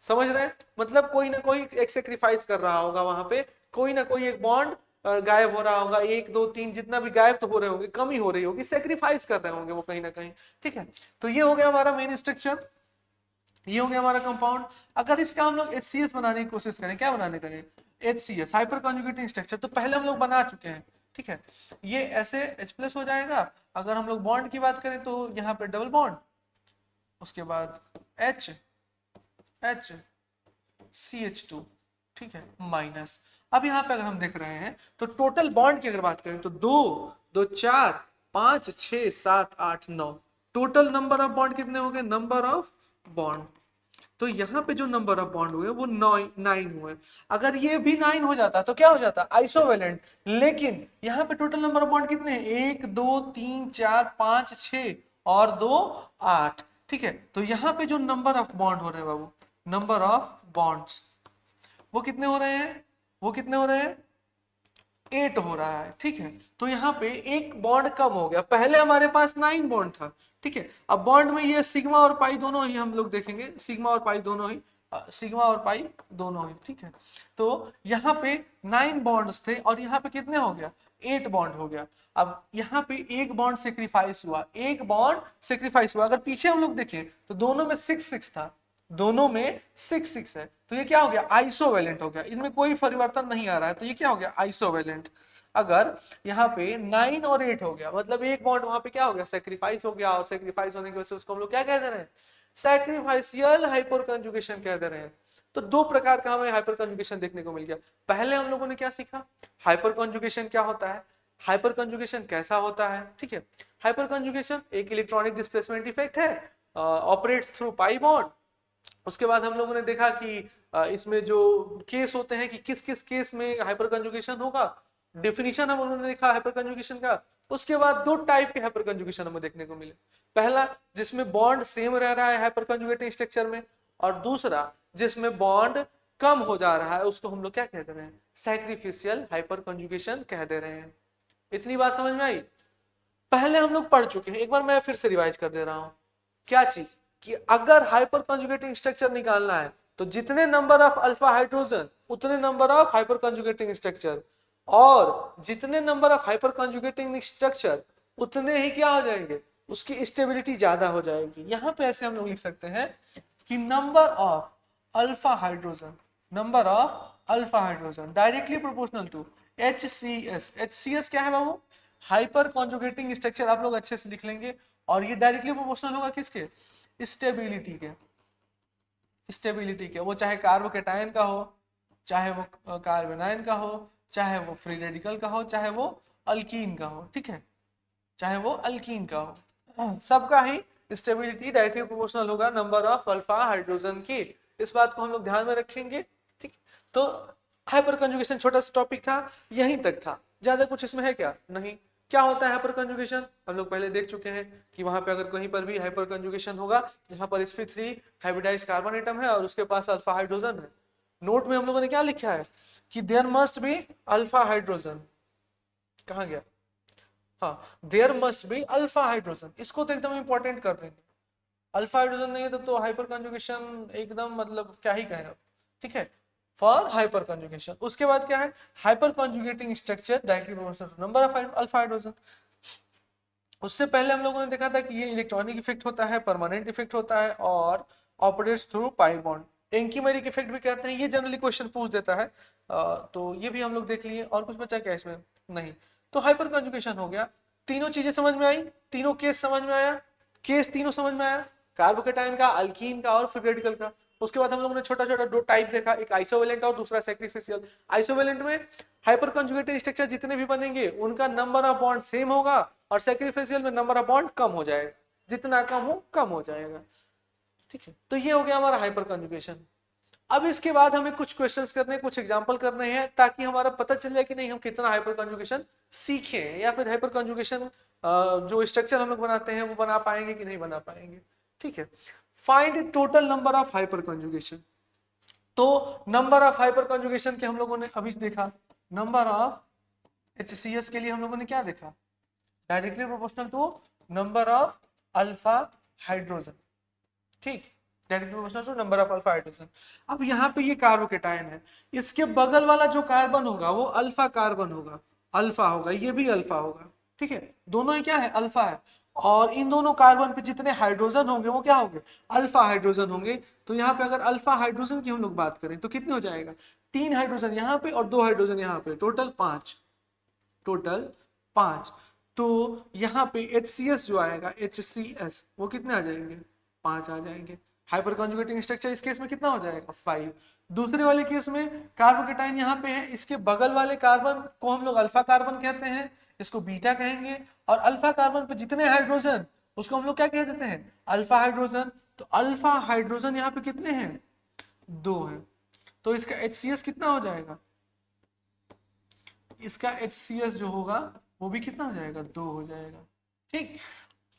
समझ रहे हैं? मतलब कोई ना कोई एक सेक्रीफाइस कर रहा होगा वहां पे, कोई ना कोई एक बॉन्ड गायब हो रहा होगा। 1, 2, 3 जितना भी गायब तो हो रहे होंगे, कमी हो रही होगी, सेक्रीफाइस कर रहे होंगे वो कहीं ना कहीं। ठीक है, तो ये हो गया हमारा मेन स्ट्रक्चर, ये हो गया हमारा कंपाउंड। अगर इसका हम लोग HCS बनाने की कोशिश करें, क्या बनाने करें? HCS हाइपर कॉन्जुगेटिंग स्ट्रक्चर, तो पहले हम लोग बना चुके हैं। ठीक है, ये ऐसे H+ हो जाएगा। अगर हम लोग बॉन्ड की बात करें तो यहाँ पे डबल बॉन्ड, उसके बाद H CH2। ठीक है, माइनस। अब यहाँ पे अगर हम देख रहे हैं तो टोटल बॉन्ड की अगर बात करें तो 2, 2, 4, 5, 6, 7, 8, 9। टोटल नंबर ऑफ बॉन्ड कितने हो गए? नंबर ऑफ बॉन्ड, तो यहाँ पे जो नंबर ऑफ बॉन्ड हुए वो 9 हुए। अगर ये भी 9 हो जाता तो क्या हो जाता? आइसोवैलेंट। लेकिन यहाँ पे टोटल नंबर ऑफ बॉन्ड कितने हैं? 1, 2, 3, 4, 5, 6 और 2, 8। ठीक है, तो यहाँ पे जो नंबर ऑफ बॉन्ड हो रहे हैं बाबू, नंबर ऑफ बॉन्ड्स वो कितने हो रहे हैं? वो कितने हो रहे हैं? 8 हो रहा है। ठीक है, तो यहाँ पे एक बॉन्ड कम हो गया। पहले हमारे पास 9 बॉन्ड था। ठीक है, अब बॉन्ड में ये सिग्मा और पाई दोनों ही हम लोग देखेंगे, सिग्मा और पाई दोनों ही, सिग्मा और पाई दोनों ही। ठीक है, तो यहाँ पे 9 बॉन्ड्स थे और यहाँ पे कितने हो गया? 8 बॉन्ड हो गया। अब यहाँ पे एक बॉन्ड सेक्रीफाइस हुआ, एक बॉन्ड सेक्रीफाइस हुआ। अगर पीछे हम लोग देखें तो दोनों में 6-6 था, दोनों में 6-6 है, तो ये क्या हो गया? आइसोवैलेंट हो गया। इनमें कोई परिवर्तन नहीं आ रहा है, तो ये क्या हो गया? आइसोवैलेंट। अगर यहाँ पे 9 और 8 हो गया, मतलब एक बॉन्ड वहां पे क्या हो गया? सेक्रीफाइस हो गया, और सेक्रीफाइस होने की वजह से उसको हम लोग क्या कह दे रहे हैं? सैक्रिफाइशियल हाइपर कंजुगेशन कह दे रहे हैं। तो 2 प्रकार का हमें हाइपर कंजुगेशन देखने को मिल गया। पहले हम लोगों ने क्या सीखा? हाइपर कंजुगेशन क्या होता है, हाइपर कंजुगेशन कैसा होता है। ठीक है, हाइपर कंजुगेशन एक इलेक्ट्रॉनिक डिस्प्लेसमेंट इफेक्ट है, ऑपरेट्स थ्रू पाई बॉन्ड, उसके बाद हम लोगों ने देखा कि इसमें जो केस होते हैं कि किस किस केस में हाइपर कंजुगेशन होगा, डेफिनेशन हम उन्होंने देखा हाइपर कंजुगेशन का। उसके बाद दो टाइप के हाइपर कंजुगेशन हमें देखने को मिले, पहला जिसमें बॉन्ड सेम रह रहा है हाइपर कंजुगेटिंग स्ट्रक्चर में, और दूसरा जिसमें बॉन्ड कम हो जा रहा है, उसको हम लोग क्या कह दे रहे हैं, सैक्रिफिशियल हाइपर कंजुगेशन कह दे रहे हैं। इतनी बात समझ में आई? पहले हम लोग पढ़ चुके हैं, एक बार मैं फिर से रिवाइज कर दे रहा हूं। क्या चीज कि अगर हाइपर कंजुगेटिंग स्ट्रक्चर निकालना है तो जितने नंबर ऑफ अल्फा हाइड्रोजन उतने number of hyper conjugating structure, और जितने number of hyper conjugating structure उतने ही क्या हो जाएंगे, उसकी स्टेबिलिटी ज्यादा हो जाएगी। यहां पे ऐसे हम लोग लिख सकते हैं कि number of alpha hydrogen, number of alpha hydrogen directly proportional to HCS। HCS क्या है बाबू, हाइपर कॉन्जुगेटिंग स्ट्रक्चर, आप लोग अच्छे से लिख लेंगे। और ये डायरेक्टली प्रोपोर्शनल होगा किसके, स्टेबिलिटी के, स्टेबिलिटी के, वो चाहे कार्बोकेटायन का हो, चाहे वो कार्बोनाइन का हो, चाहे वो फ्री रेडिकल का हो, चाहे वो अल्कीन का हो, ठीक है, चाहे वो अल्कीन का हो, सबका ही स्टेबिलिटी डायरेक्टली प्रोपोर्शनल होगा नंबर ऑफ अल्फा हाइड्रोजन की। इस बात को हम लोग ध्यान में रखेंगे, ठीक। तो हाइपर कंजुगेशन छोटा सा टॉपिक था, यहीं तक था, ज्यादा कुछ इसमें है क्या, नहीं। क्या होता है हाइपर कंजुगेशन, हम लोग पहले देख चुके हैं कि वहां पे अगर कहीं पर भी हाइपर कंजुगेशन होगा जहां पर sp3 हाइब्रिडाइज्ड कार्बन एटम है और उसके पास अल्फा हाइड्रोजन है, नोट में हम लोगों ने क्या लिखा है कि there must be alpha hydrogen, कहां गया, हाँ, there must be alpha hydrogen, इसको तो एकदम इंपॉर्टेंट कर देंगे। अल्फा हाइड्रोजन नहीं है तो हाइपर कंजुगेशन एकदम मतलब क्या ही कहें, ठीक है, फॉर हाइपर कंजुगेशन। उसके बाद क्या है, hyper conjugating structure directly proportional to number of alpha hydrogen. उससे पहले हम लोगों ने देखा था कि ये इलेक्ट्रॉनिक इफेक्ट होता है, परमानेंट इफेक्ट होता है और operates through pi bond. Anchimeric effect भी कहते हैं, ये जनरली क्वेश्चन पूछ देता है, तो ये भी हम लोग देख लिए। और कुछ बचा क्या इसमें, नहीं। तो हाइपर कंजुगेशन हो गया, तीनों चीजें समझ में आई, तीनों केस समझ में आया, केस तीनों समझ में आया, कार्बोकेटाइन का, अल्कीन का और फ्री रेडिकल का। उसके बाद हम लोगों ने छोटा छोटा दो टाइप देखा, एक आइसोवेलेंट और दूसरा सैक्रिफिशियल। आइसोवेलेंट में हाइपर कंजुगेटेड स्ट्रक्चर जितने भी बनेंगे उनका नंबर ऑफ बॉन्ड सेम होगा, और सैक्रिफिशियल में नंबर ऑफ बॉन्ड कम हो जाएगा, जितना कम हो जाएगा, ठीक है। तो ये हो गया हमारा हाइपर कंजुगेशन। अब इसके बाद हमें कुछ क्वेश्चंस करने, कुछ एग्जांपल करने हैं, ताकि हमारा पता चल जाए कि नहीं हम कितना हाइपर कंजुगेशन सीखे हैं, या फिर हाइपर कंजुगेशन जो स्ट्रक्चर हम लोग बनाते हैं वो बना पाएंगे कि नहीं बना पाएंगे, ठीक है। Find total number of hyper conjugation. तो नंबर ऑफ हाइपर कंजुगेशन के हम लोगों ने अभी देखा, नंबर ऑफ HCS के लिए हम लोगों ने क्या देखा, directly proportional to number of alpha hydrogen, ठीक, directly proportional to number of alpha hydrogen. अब यहाँ पे ये कार्बोकेटायन है, इसके बगल वाला जो कार्बन होगा वो अल्फा कार्बन होगा, अल्फा होगा, ये भी अल्फा होगा, ठीक है, दोनों ही क्या है, अल्फा है। और इन दोनों कार्बन पे जितने हाइड्रोजन होंगे वो क्या होंगे, अल्फा हाइड्रोजन होंगे। तो यहाँ पे अगर अल्फा हाइड्रोजन की हम लोग बात करें तो कितने हो जाएगा, 3 हाइड्रोजन यहाँ पे और 2 हाइड्रोजन यहाँ पे, टोटल 5, टोटल 5। तो यहाँ पे HCS जो आएगा, HCS वो कितने आ जाएंगे, 5 आ जाएंगे। हाइपर कंजुगेटिंग स्ट्रक्चर इस केस में कितना हो जाएगा, 5। दूसरे वाले केस में कार्बोकेटाइन यहाँ पे है, इसके बगल वाले कार्बन को हम लोग अल्फा कार्बन कहते हैं, इसको बीटा कहेंगे, और अल्फा कार्बन पे जितने हाइड्रोजन उसको हम लोग क्या कह देते हैं, अल्फा हाइड्रोजन। तो अल्फा हाइड्रोजन यहाँ पे कितने हैं, 2 हैं। तो इसका HCS कितना हो जाएगा, इसका HCS जो होगा वो भी कितना हो जाएगा, 2 हो जाएगा, ठीक।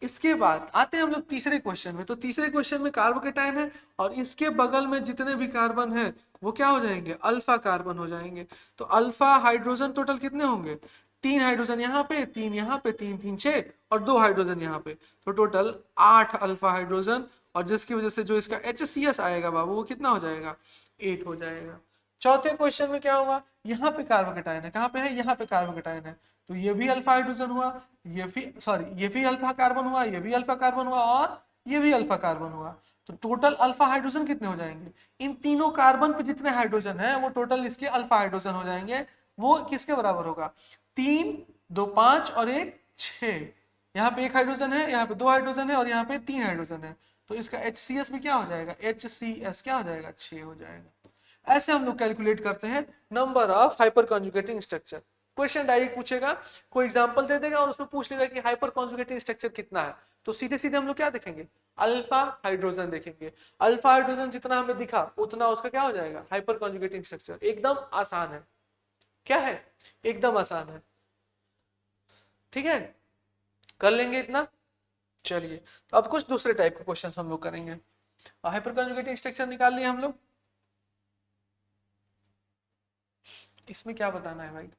इसके बाद आते हैं हम लोग तीसरे क्वेश्चन में। तो तीसरे क्वेश्चन में कार्बोकेटाइन है और इसके बगल में जितने भी कार्बन है वो क्या हो जाएंगे, अल्फा कार्बन हो जाएंगे। तो अल्फा हाइड्रोजन टोटल कितने होंगे, 3 हाइड्रोजन यहाँ पे, 3 यहाँ पे, 3 3 6 और 2 हाइड्रोजन यहाँ पे, तो टोटल 8 अल्फा हाइड्रोजन। और जिसकी वजह से जो इसका HCS आएगा बाबू वो कितना हो जाएगा, 8 हो जाएगा। चौथे क्वेश्चन में क्या होगा, यहाँ पे कार्बोकेटाइन है, कहाँ पे है, यहाँ पे कार्बोकेटाइन है, तो ये भी अल्फा हाइड्रोजन हुआ, ये भी सॉरी ये भी अल्फा कार्बन हुआ, ये भी अल्फा कार्बन हुआ और ये भी अल्फा कार्बन हुआ। तो टोटल अल्फा हाइड्रोजन कितने हो जाएंगे, इन तीनों कार्बन पे जितने हाइड्रोजन है वो टोटल इसके अल्फा हाइड्रोजन हो जाएंगे। वो किसके बराबर होगा, 3 2 5 और 1 6। यहाँ पे 1 हाइड्रोजन है, यहाँ पे 2 हाइड्रोजन है और यहाँ पे 3 हाइड्रोजन है। तो इसका HCS भी क्या हो जाएगा, HCS क्या हो जाएगा, 6 हो जाएगा। ऐसे हम लोग कैलकुलेट करते हैं number of hyper conjugating structure. Question direct पूछेगा, कोई एग्जांपल दे देगा और उसमें पूछ लेगा कि हाइपर कॉन्जुगेटिव स्ट्रक्चर कितना है, तो सीधे सीधे हम लोग क्या देखेंगे, अल्फा हाइड्रोजन देखेंगे। अल्फा हाइड्रोजन जितना हमें दिखा उतना उसका क्या हो जाएगा, हाइपर कॉन्जुगेटिव स्ट्रक्चर। एकदम आसान है, क्या है, एकदम आसान है। ठीक है, कर लेंगे इतना। चलिए तो अब कुछ दूसरे टाइप के क्वेश्चन हम लोग करेंगे। हाइपर कॉन्जुगेटिव स्ट्रक्चर निकाल लिए हम लोग, इसमें क्या बताना है भाई,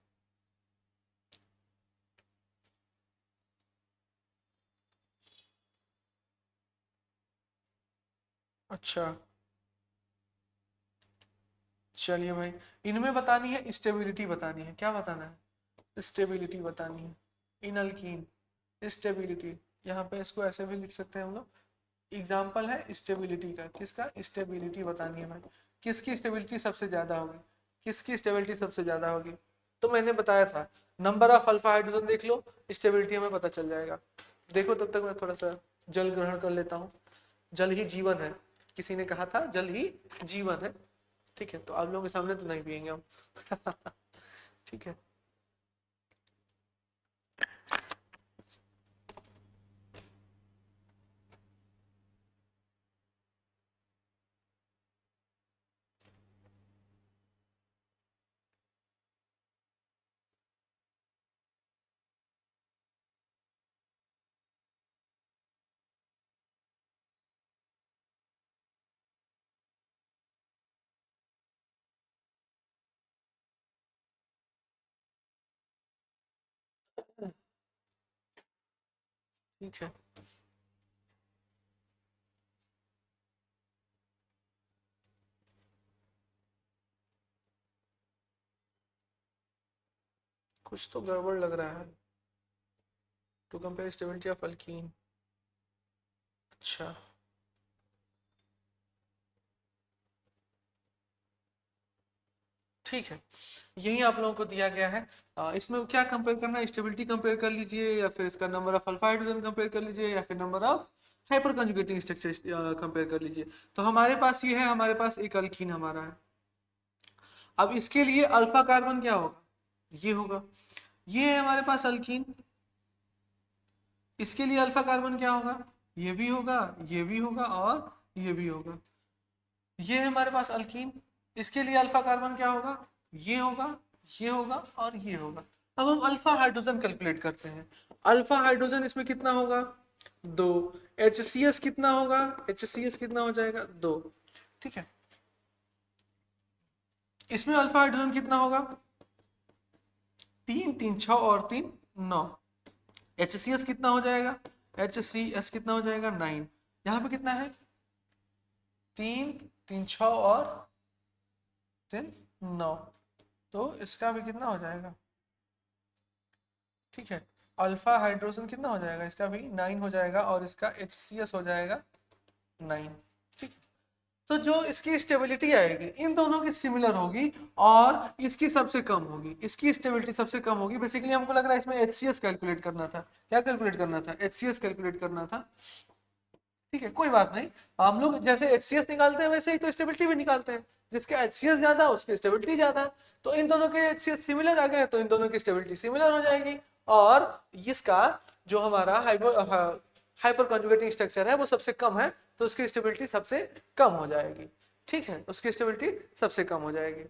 अच्छा चलिए भाई, इनमें बतानी है स्टेबिलिटी बतानी है, क्या बताना है, स्टेबिलिटी बतानी है। इन अल्कीन स्टेबिलिटी, यहाँ पे इसको ऐसे भी लिख सकते हैं हम लोग, एग्जाम्पल है स्टेबिलिटी का, किसका, स्टेबिलिटी बतानी है भाई। किसकी स्टेबिलिटी सबसे ज्यादा होगी, किसकी स्टेबिलिटी सबसे ज्यादा होगी, तो मैंने बताया था नंबर ऑफ अल्फा हाइड्रोजन देख लो, स्टेबिलिटी हमें पता चल जाएगा। देखो तब तक मैं थोड़ा सा जल ग्रहण कर लेता हूँ। जल ही जीवन है, किसी ने कहा था जल ही जीवन है। ठीक है, तो आप लोगों के सामने तो नहीं पियेंगे हम। ठीक है, ठीक है, कुछ तो गड़बड़ लग रहा है। To compare stability of alkene, अच्छा ठीक है, यही आप लोगों को दिया गया है। इसमें क्या कंपेयर करना है, स्टेबिलिटी कंपेयर कर लीजिए, या फिर इसका number of alpha hydrogen compare कर लीजिए, या फिर number of hyper conjugating structure compare कर लीजिए। तो हमारे पास ये है, हमारे पास एक अल्कीन हमारा है। अब इसके लिए अल्फा कार्बन क्या होगा, ये होगा। ये है हमारे पास अल्कीन, इसके लिए अल्फा कार्बन क्या होगा, ये भी होगा, ये भी होगा और ये भी होगा। ये है हमारे पास अल्कीन, इसके लिए अल्फा कार्बन क्या होगा, ये होगा, ये होगा और ये होगा। अब हम अल्फा हाइड्रोजन कैलकुलेट करते हैं। अल्फा हाइड्रोजन इसमें कितना होगा, 2। HCS कितना होगा, HCS कितना हो जाएगा, 2। ठीक है, इसमें अल्फा हाइड्रोजन कितना होगा, 3 3 6 और 3 9। HCS कितना हो जाएगा, HCS कितना हो जाएगा, 9। यहाँ पे कितना है, 3 3 6 और 3 9, तो इसका भी कितना हो जाएगा। ठीक है, अल्फा हाइड्रोजन कितना हो जाएगा, इसका भी 9 हो जाएगा और इसका HCS हो जाएगा 9। ठीक, तो जो इसकी स्टेबिलिटी आएगी इन दोनों की सिमिलर होगी और इसकी सबसे कम होगी, इसकी स्टेबिलिटी सबसे कम होगी। बेसिकली हमको लग रहा है इसमें HCS कैलकुलेट करना था, क्या कैलकुलेट करना था, HCS कैलकुलेट करना था। ठीक है, कोई बात नहीं, हम लोग जैसे HCS निकालते हैं वैसे ही तो स्टेबिलिटी भी निकालते हैं, जिसका HCS ज्यादा उसकी स्टेबिलिटी ज्यादा है। तो इन दोनों के HCS सिमिलर आ गए तो इन दोनों की स्टेबिलिटी सिमिलर हो जाएगी, और इसका जो हमारा हाइपर कॉन्जुगेटिंग स्ट्रक्चर है वो सबसे कम है, तो उसकी स्टेबिलिटी सबसे कम हो जाएगी। ठीक है, उसकी स्टेबिलिटी सबसे कम हो जाएगी।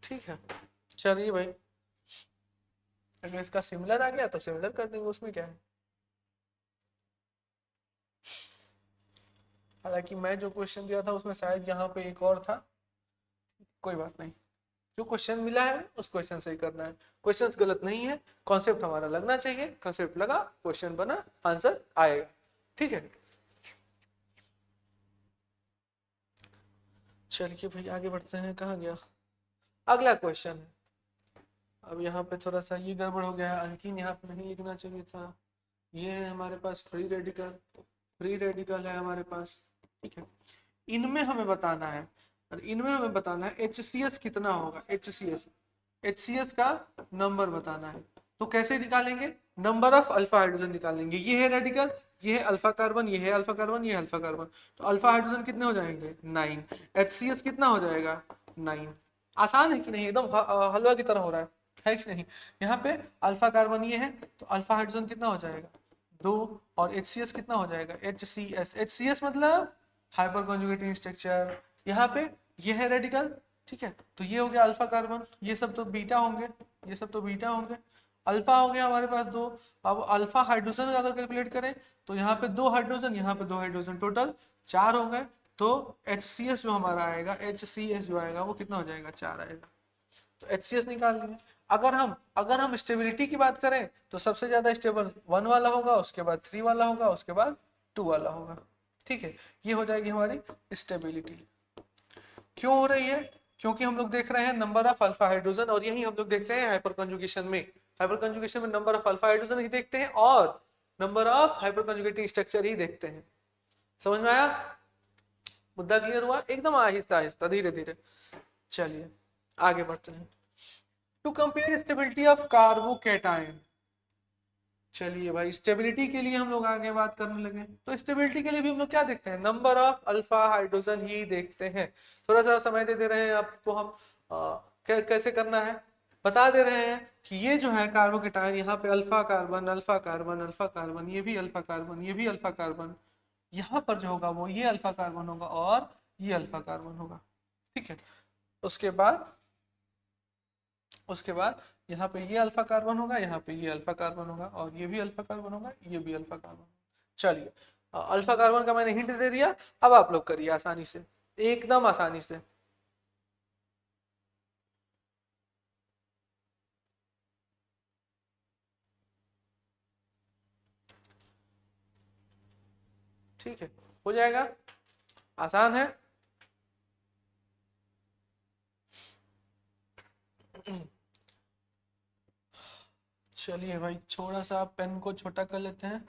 ठीक है, चलिए भाई, अगर इसका सिमिलर आ गया तो सिमिलर कर देंगे, उसमें क्या है। हालांकि मैं जो क्वेश्चन दिया था उसमें शायद यहाँ पे एक और था, कोई बात नहीं, जो क्वेश्चन मिला है उस क्वेश्चन से ही करना है। क्वेश्चंस गलत नहीं है, कॉन्सेप्ट हमारा लगना चाहिए, कॉन्सेप्ट लगा, क्वेश्चन बना, आंसर आएगा। ठीक है, चलिए भाई आगे बढ़ते हैं, कहाँ गया, अगला क्वेश्चन है। अब यहाँ पे थोड़ा सा ये गड़बड़ हो गया है, अल्कीन यहाँ पे नहीं लिखना चाहिए था। ये है हमारे पास फ्री रेडिकल, फ्री रेडिकल है हमारे पास। ठीक है, इनमें हमें बताना है, और इनमें हमें बताना है HCS कितना होगा, HCS का नंबर बताना है। तो कैसे निकालेंगे, नंबर ऑफ अल्फा हाइड्रोजन निकाल लेंगे। ये है रेडिकल, ये है अल्फा कार्बन, ये है अल्फा कार्बन, ये है अल्फा कार्बन। तो अल्फा हाइड्रोजन कितने हो जाएंगे 9। HCS कितना हो जाएगा 9। आसान है कि नहीं, एकदम हलवा की तरह हो रहा है कि नहीं। यहाँ पे अल्फा कार्बन ये है तो अल्फा हाइड्रोजन कितना हो जाएगा 2, और HCS कितना हो जाएगा HCS। HCS मतलब हाइपर कॉन्जुगेटिंग स्ट्रक्चर। यहाँ पे ये है रेडिकल, ठीक है, तो ये हो गया अल्फा कार्बन, ये सब तो बीटा होंगे, ये सब तो बीटा होंगे। अल्फा हो गया हमारे पास 2। अब अल्फा हाइड्रोजन अगर कैलकुलेट करें तो यहाँ पे 2 हाइड्रोजन, यहाँ पे 2 हाइड्रोजन, टोटल 4 हो गए। तो HCS जो हमारा आएगा, HCS जो आएगा वो कितना हो जाएगा 4 आएगा। तो HCS निकाल लिए। अगर हम स्टेबिलिटी की बात करें तो सबसे ज्यादा स्टेबल 1 वाला होगा, उसके बाद 3 वाला होगा, उसके बाद 2 वाला होगा। ठीक है, ये हो जाएगी हमारी स्टेबिलिटी। क्यों हो रही है? क्योंकि हम लोग देख रहे हैं नंबर ऑफ अल्फा हाइड्रोजन, और यही हम लोग देखते हैं हाइपर कंजुगेशन में। हाइपर कंजुगेशन में नंबर ऑफ अल्फा हाइड्रोजन ही देखते हैं और number of hyper conjugating structure ही देखते हैं। समझ में आया? मुद्दा क्लियर हुआ? एकदम आहिस्ता आहिस्ता, धीरे धीरे। चलिए आगे बढ़ते हैं। To compare stability of carbocation. चलिए भाई, स्टेबिलिटी के लिए हम लोग आगे बात करने लगे। तो स्टेबिलिटी के लिए भी हम लोग क्या देखते हैं? नंबर ऑफ अल्फा हाइड्रोजन ही देखते हैं। थोड़ा सा समय दे रहे हैं आपको हम, कैसे करना है बता दे रहे हैं कि ये जो है कार्बोकेटायन, यहाँ पे alpha carbon alpha carbon alpha carbon, ये भी अल्फा कार्बन, ये भी अल्फा कार्बन, यहाँ पर जो होगा वो ये अल्फा कार्बन होगा और ये अल्फा कार्बन होगा। ठीक है, उसके बाद यहाँ पे ये अल्फा कार्बन होगा, यहाँ पे ये अल्फा कार्बन होगा, और ये भी अल्फा कार्बन होगा, ये भी अल्फा कार्बन। चलिए, अल्फा कार्बन का मैंने हिंट दे दिया, अब आप लोग करिए आसानी से, एकदम आसानी से। ठीक है, हो जाएगा, आसान है। चलिए भाई, थोड़ा सा पेन को छोटा कर लेते हैं।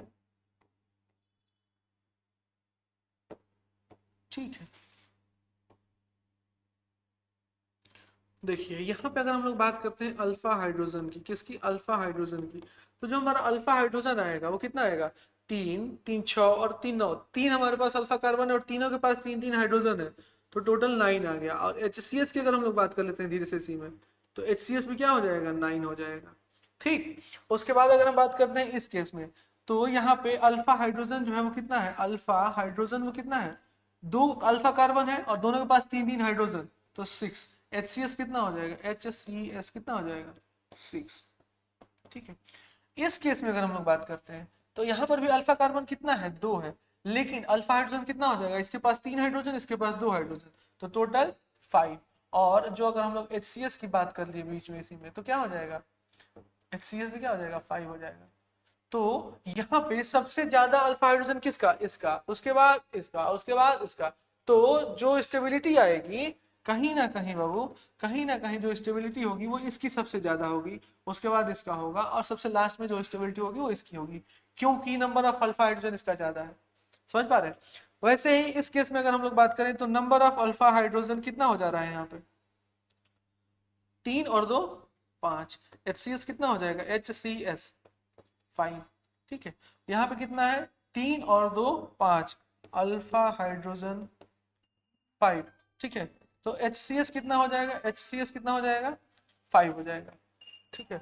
ठीक है, देखिए यहाँ पे अगर हम लोग बात करते हैं अल्फा हाइड्रोजन की, किसकी? अल्फा हाइड्रोजन की। तो जो हमारा अल्फा हाइड्रोजन आएगा वो कितना आएगा? 3 3 6 और 3 9। 3 हमारे पास अल्फा कार्बन है और तीनों के पास 3 3 हाइड्रोजन है, तो टोटल 9 आ गया। और HCS की अगर हम लोग बात कर लेते हैं धीरे से सी में, तो HCS में क्या हो जाएगा? 9 हो जाएगा। ठीक, उसके बाद अगर हम बात करते हैं इस केस में, तो यहाँ पे अल्फा हाइड्रोजन जो है वो कितना है? अल्फा हाइड्रोजन वो कितना है? 2 अल्फा कार्बन है और दोनों के पास 3 3 हाइड्रोजन, तो 6। HCS कितना हो जाएगा? HCS कितना हो जाएगा? 6। ठीक है, इस केस में अगर हम लोग बात करते हैं तो यहाँ पर भी अल्फा कार्बन कितना है? 2 है, लेकिन अल्फा हाइड्रोजन कितना हो जाएगा? इसके पास 3 हाइड्रोजन, इसके पास 2 हाइड्रोजन, तो टोटल 5। और जो अगर हम लोग HCS की बात कर लिए बीच में इसी में, तो क्या हो जाएगा? HCS भी क्या हो जाएगा? 5 हो जाएगा। तो यहाँ पे सबसे ज्यादा अल्फा हाइड्रोजन किसका? इसका, उसके बाद इसका, उसके बाद इसका। तो जो स्टेबिलिटी आएगी कहीं ना कहीं बाबू, कहीं ना कहीं जो स्टेबिलिटी होगी वो इसकी सबसे ज्यादा होगी, उसके बाद इसका होगा, और सबसे लास्ट में जो स्टेबिलिटी होगी वो इसकी होगी, क्योंकि नंबर ऑफ अल्फा हाइड्रोजन इसका ज्यादा है। समझ पा रहे हैं? वैसे ही इस केस में अगर हम लोग बात करें तो नंबर ऑफ अल्फा हाइड्रोजन कितना हो जा रहा है यहाँ पे? 3 और 2 5। HCS कितना हो जाएगा? HCS 5। ठीक है, यहाँ पे कितना है? 3 और 2 5, अल्फा हाइड्रोजन 5। ठीक है, तो HCS कितना हो जाएगा? HCS कितना हो जाएगा? 5 हो जाएगा। ठीक है,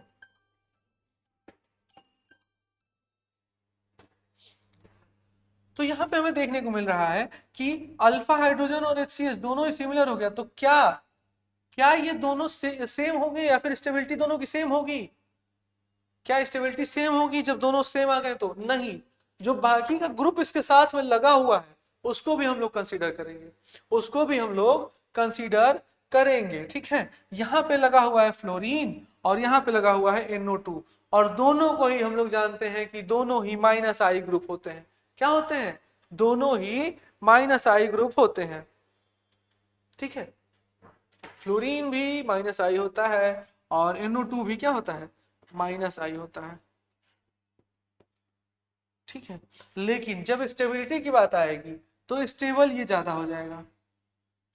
तो यहाँ पे हमें देखने को मिल रहा है कि अल्फा हाइड्रोजन और HCS दोनों ही सिमिलर हो गया। तो क्या क्या ये दोनों सेम होंगे या फिर स्टेबिलिटी दोनों की सेम होगी? क्या स्टेबिलिटी सेम होगी जब दोनों सेम आ गए? तो नहीं, जो बाकी का ग्रुप इसके साथ में लगा हुआ है उसको भी हम लोग कंसीडर करेंगे, उसको भी हम लोग कंसीडर करेंगे। ठीक है, यहाँ पे लगा हुआ है फ्लोरीन और यहाँ पे लगा हुआ है NO2, और दोनों को ही हम लोग जानते हैं कि दोनों ही -I ग्रुप होते हैं। क्या होते हैं? दोनों ही -I ग्रुप होते हैं। ठीक है, फ्लोरीन भी -I होता है और NO2 भी क्या होता है? -I होता है। ठीक है, लेकिन जब स्टेबिलिटी की बात आएगी तो स्टेबल ये ज्यादा हो जाएगा,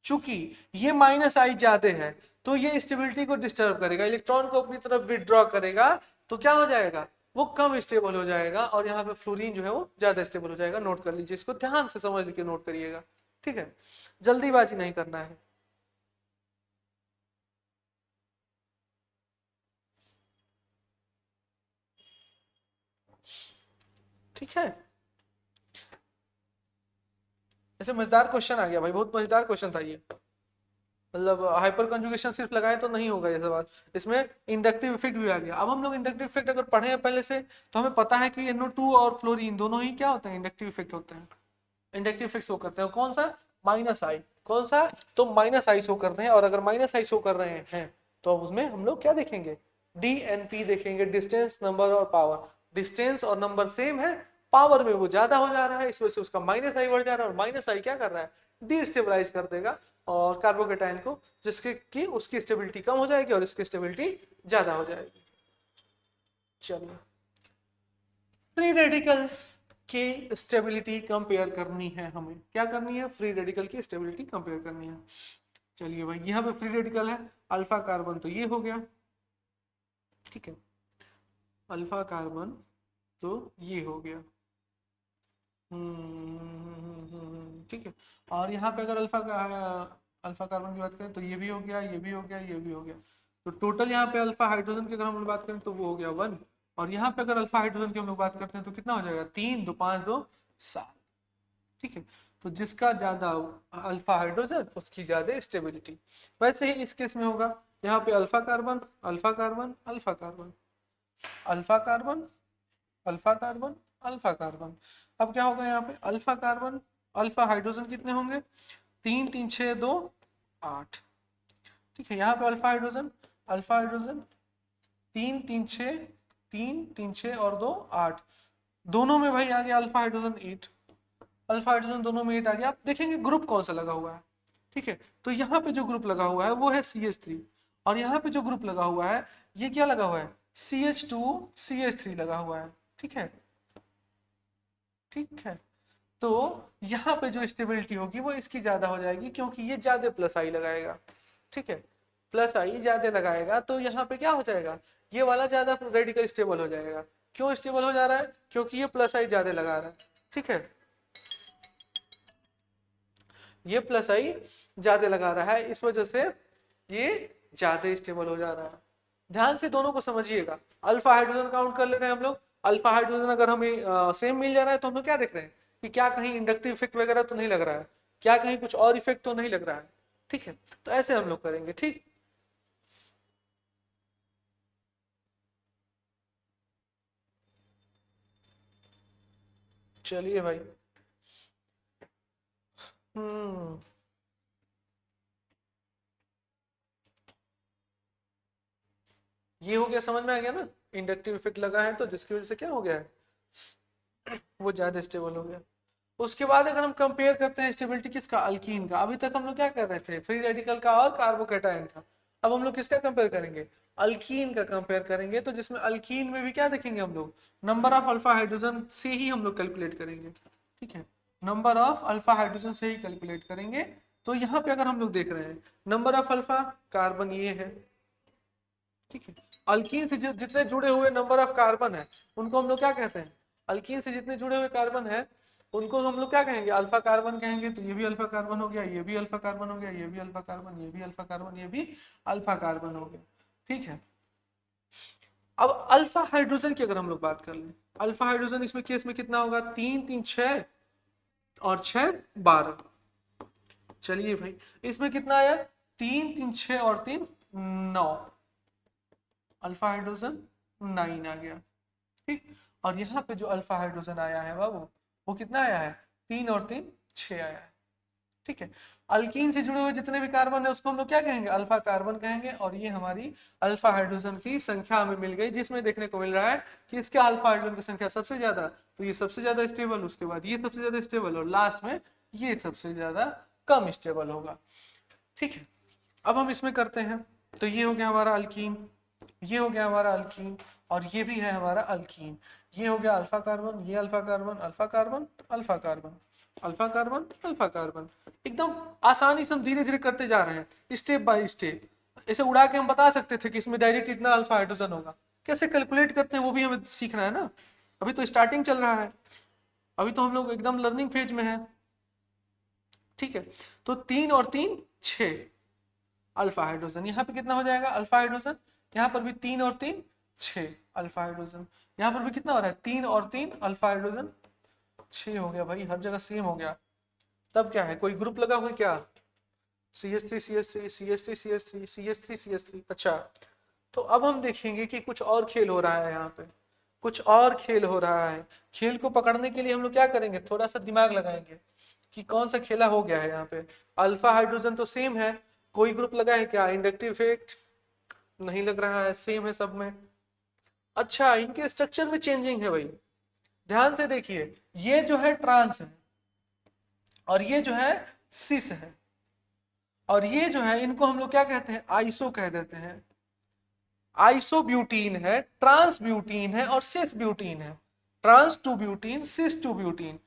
चूंकि ये -I ज्यादा है तो ये स्टेबिलिटी को डिस्टर्ब करेगा, इलेक्ट्रॉन को अपनी तरफ विड्रॉ करेगा, तो क्या हो जाएगा? वो कम स्टेबल हो जाएगा और यहाँ पे फ्लोरीन जो है वो ज्यादा स्टेबल हो जाएगा। नोट कर लीजिए इसको, ध्यान से समझ के नोट करिएगा, ठीक है, जल्दीबाजी नहीं करना है। ठीक है, ऐसे मजेदार क्वेश्चन आ गया भाई, बहुत मजेदार क्वेश्चन था ये। मतलब हाइपर कंजुगेशन सिर्फ लगाए तो नहीं होगा ये सवाल, इसमें इंडक्टिव इफेक्ट भी आ गया। अब हम लोग इंडक्टिव इफेक्ट अगर पढ़े हैं पहले से तो हमें पता है कि NO2 और फ्लोरीन दोनों ही क्या होते हैं, इंडक्टिव इफेक्ट होते हैं। इंडक्टिव इफेक्ट शो करते हैं कौन सा, -I, कौन सा, तो -I शो करते हैं। और अगर -I शो कर रहे हैं तो अब उसमें हम लोग क्या देखेंगे, DNP देखेंगे, डिस्टेंस नंबर और पावर। डिस्टेंस और नंबर सेम है, पावर में वो ज्यादा हो जा रहा है, इस वजह से उसका -I बढ़ जा रहा है, और -I क्या कर रहा है, डिस्टेबलाइज कर देगा और कार्बोकेटाइन को, जिसके कि उसकी स्टेबिलिटी कम हो जाएगी और इसकी स्टेबिलिटी ज्यादा हो जाएगी। चलिए, फ्री रेडिकल की स्टेबिलिटी कंपेयर करनी है हमें, क्या करनी है, फ्री रेडिकल की स्टेबिलिटी कंपेयर करनी है। चलिए भाई, यहाँ पे फ्री रेडिकल है अल्फा कार्बन, तो ये हो गया, ठीक है, अल्फा कार्बन तो ये हो गया, ठीक है। और यहाँ पे अगर अल्फा कार्बन की बात करें तो ये भी हो गया, ये भी हो गया, ये भी हो गया। तो टोटल यहाँ पे अल्फा हाइड्रोजन की अगर हम लोग बात करें तो वो हो गया 1। और यहाँ पे अगर अल्फा हाइड्रोजन की हम लोग बात करते हैं तो कितना हो जाएगा, 3 2 5 2 7, ठीक है। तो जिसका ज्यादा अल्फा हाइड्रोजन उसकी ज्यादा स्टेबिलिटी। वैसे ही इस केस में होगा, यहाँ पे alpha carbon alpha carbon alpha carbon alpha carbon alpha carbon alpha carbon. अब क्या होगा यहाँ पे, अल्फा कार्बन अल्फा हाइड्रोजन कितने होंगे, 3 3 6 2 8, ठीक है। यहाँ पे अल्फा हाइड्रोजन 3 3 6 3 3 6 और 2 8, दोनों में भाई आ गया अल्फा हाइड्रोजन 8, अल्फा हाइड्रोजन दोनों में 8 आ गया। आप देखेंगे ग्रुप कौन सा लगा हुआ है, ठीक है। तो यहाँ पे जो ग्रुप लगा हुआ है वो है CH3, और यहाँ पे जो ग्रुप लगा हुआ है ये क्या लगा हुआ है, CH2 CH3 लगा हुआ है, ठीक है, ठीक है। तो यहाँ पे जो स्टेबिलिटी होगी वो इसकी ज्यादा हो जाएगी, क्योंकि ये ज्यादा +I लगाएगा, ठीक है, +I ज्यादा लगाएगा, तो यहाँ पे क्या हो जाएगा, ये वाला ज्यादा रेडिकल स्टेबल हो जाएगा। क्यों स्टेबल हो जा रहा है, क्योंकि ये +I ज्यादा लगा रहा है, ठीक है, ये +I ज्यादा लगा रहा है, इस वजह से ये ज्यादा स्टेबल हो जा रहा है। ध्यान से दोनों को समझिएगा। अल्फा हाइड्रोजन काउंट कर ले रहे हैं हम लोग, अल्फा हाइड्रोजन अगर हमें सेम मिल जा रहा है तो हम लोग क्या देख रहे हैं कि क्या कहीं इंडक्टिव इफेक्ट वगैरह तो नहीं लग रहा है, क्या कहीं कुछ और इफेक्ट तो नहीं लग रहा है, ठीक है। तो ऐसे हम लोग करेंगे, ठीक। चलिए भाई, हम्म ये हो गया, समझ में आ गया ना, इंडक्टिव इफेक्ट लगा है तो जिसकी वजह से क्या हो गया है, वो ज्यादा स्टेबल हो गया। उसके बाद अगर हम कंपेयर करते हैं स्टेबिलिटी किसका, अल्कीन का। अभी तक हम लोग क्या कर रहे थे, फ्री रेडिकल का और कार्बोकेटाइन का। अब हम लोग किसका कंपेयर करेंगे, अल्कीन का कंपेयर करेंगे। तो जिसमें अल्कीन में भी क्या देखेंगे हम लोग, नंबर ऑफ अल्फा हाइड्रोजन से ही हम लोग कैलकुलेट करेंगे, ठीक है, नंबर ऑफ अल्फा हाइड्रोजन से ही कैलकुलेट करेंगे। तो यहाँ पे अगर हम लोग देख रहे हैं नंबर ऑफ अल्फा कार्बन ये है, ठीक है। अल्कीन से जितने जुड़े हुए नंबर ऑफ कार्बन है उनको हम लोग क्या कहते हैं, अल्कीन से जितने जुड़े हुए कार्बन है उनको हम लोग क्या कहेंगे, अल्फा कार्बन कहेंगे। तो ये भी अल्फा कार्बन हो गया, ये भी अल्फा कार्बन हो गया, ये भी अल्फा कार्बन, ये भी अल्फा कार्बन, ये भी अल्फा कार्बन हो गया, ठीक है। अब अल्फा हाइड्रोजन की अगर हम लोग बात कर लें, अल्फा हाइड्रोजन इसमें केस में कितना होगा, 3 3 6 और 6 12। चलिए भाई, इसमें कितना आया, 3 3 6 और 3 9, अल्फा हाइड्रोजन 9 आ गया, ठीक। और यहाँ पे जो अल्फा हाइड्रोजन आया है बाबू वो कितना आया है, 3 और 3 6 आया है, ठीक है। अल्कीन से जुड़े हुए जितने भी कार्बन है उसको हम लोग क्या कहेंगे, अल्फा कार्बन कहेंगे। और ये हमारी अल्फा हाइड्रोजन की संख्या हमें मिल गई, जिसमें देखने को मिल रहा है कि इसके अल्फा हाइड्रोजन की संख्या सबसे ज्यादा, तो ये सबसे ज्यादा स्टेबल, उसके बाद ये सबसे ज्यादा स्टेबल, और लास्ट में ये सबसे ज्यादा कम स्टेबल होगा, ठीक है। अब हम इसमें करते हैं, तो ये हो गया हमारा अल्कीन, ये हो गया हमारा अल्कीन, और ये भी है हमारा अल्कीन। ये हो गया अल्फा कार्बन, ये alpha carbon, alpha carbon, alpha carbon, alpha carbon, alpha carbon. एकदम आसानी से हम धीरे धीरे करते जा रहे हैं, स्टेप बाय स्टेप। इसे उड़ा के हम बता सकते थे कि इसमें डायरेक्ट इतना अल्फा हाइड्रोजन होगा, कैसे कैलकुलेट करते हैं वो भी हमें सीखना है ना, अभी तो स्टार्टिंग चल रहा है, अभी तो हम लोग एकदम लर्निंग फेज में है। ठीक है, तो 3 और 3 6 अल्फा हाइड्रोजन, यहाँ पे कितना हो जाएगा अल्फा हाइड्रोजन, यहाँ पर भी 3 और 3 6 अल्फा हाइड्रोजन, यहाँ पर भी कितना हो रहा है 3 और 3 अल्फा हाइड्रोजन, 6 हो गया भाई, हर जगह सेम हो गया। तब क्या है, कोई ग्रुप लगा हुआ है क्या, CH3 CH3 CH3 CH3 CH3 CH3। अच्छा, तो अब हम देखेंगे कि कुछ और खेल हो रहा है यहाँ पे, कुछ और खेल हो रहा है। खेल को पकड़ने के लिए हम लोग क्या करेंगे, थोड़ा सा दिमाग लगाएंगे कि कौन सा खेला हो गया है यहाँ पे। अल्फा हाइड्रोजन तो सेम है, कोई ग्रुप लगा है क्या, इंडक्टिव इफेक्ट नहीं लग रहा है, सेम है सब में। अच्छा, इनके स्ट्रक्चर में चेंजिंग है भाई, ध्यान से देखिए, ये जो है ट्रांस है और ये जो है सिस है, और ये जो है इनको हम लोग क्या कहते हैं, आइसो कह देते हैं। आइसो ब्यूटीन है, ट्रांस ब्यूटीन है और सिस ब्यूटीन है, trans to butene, sis to butene.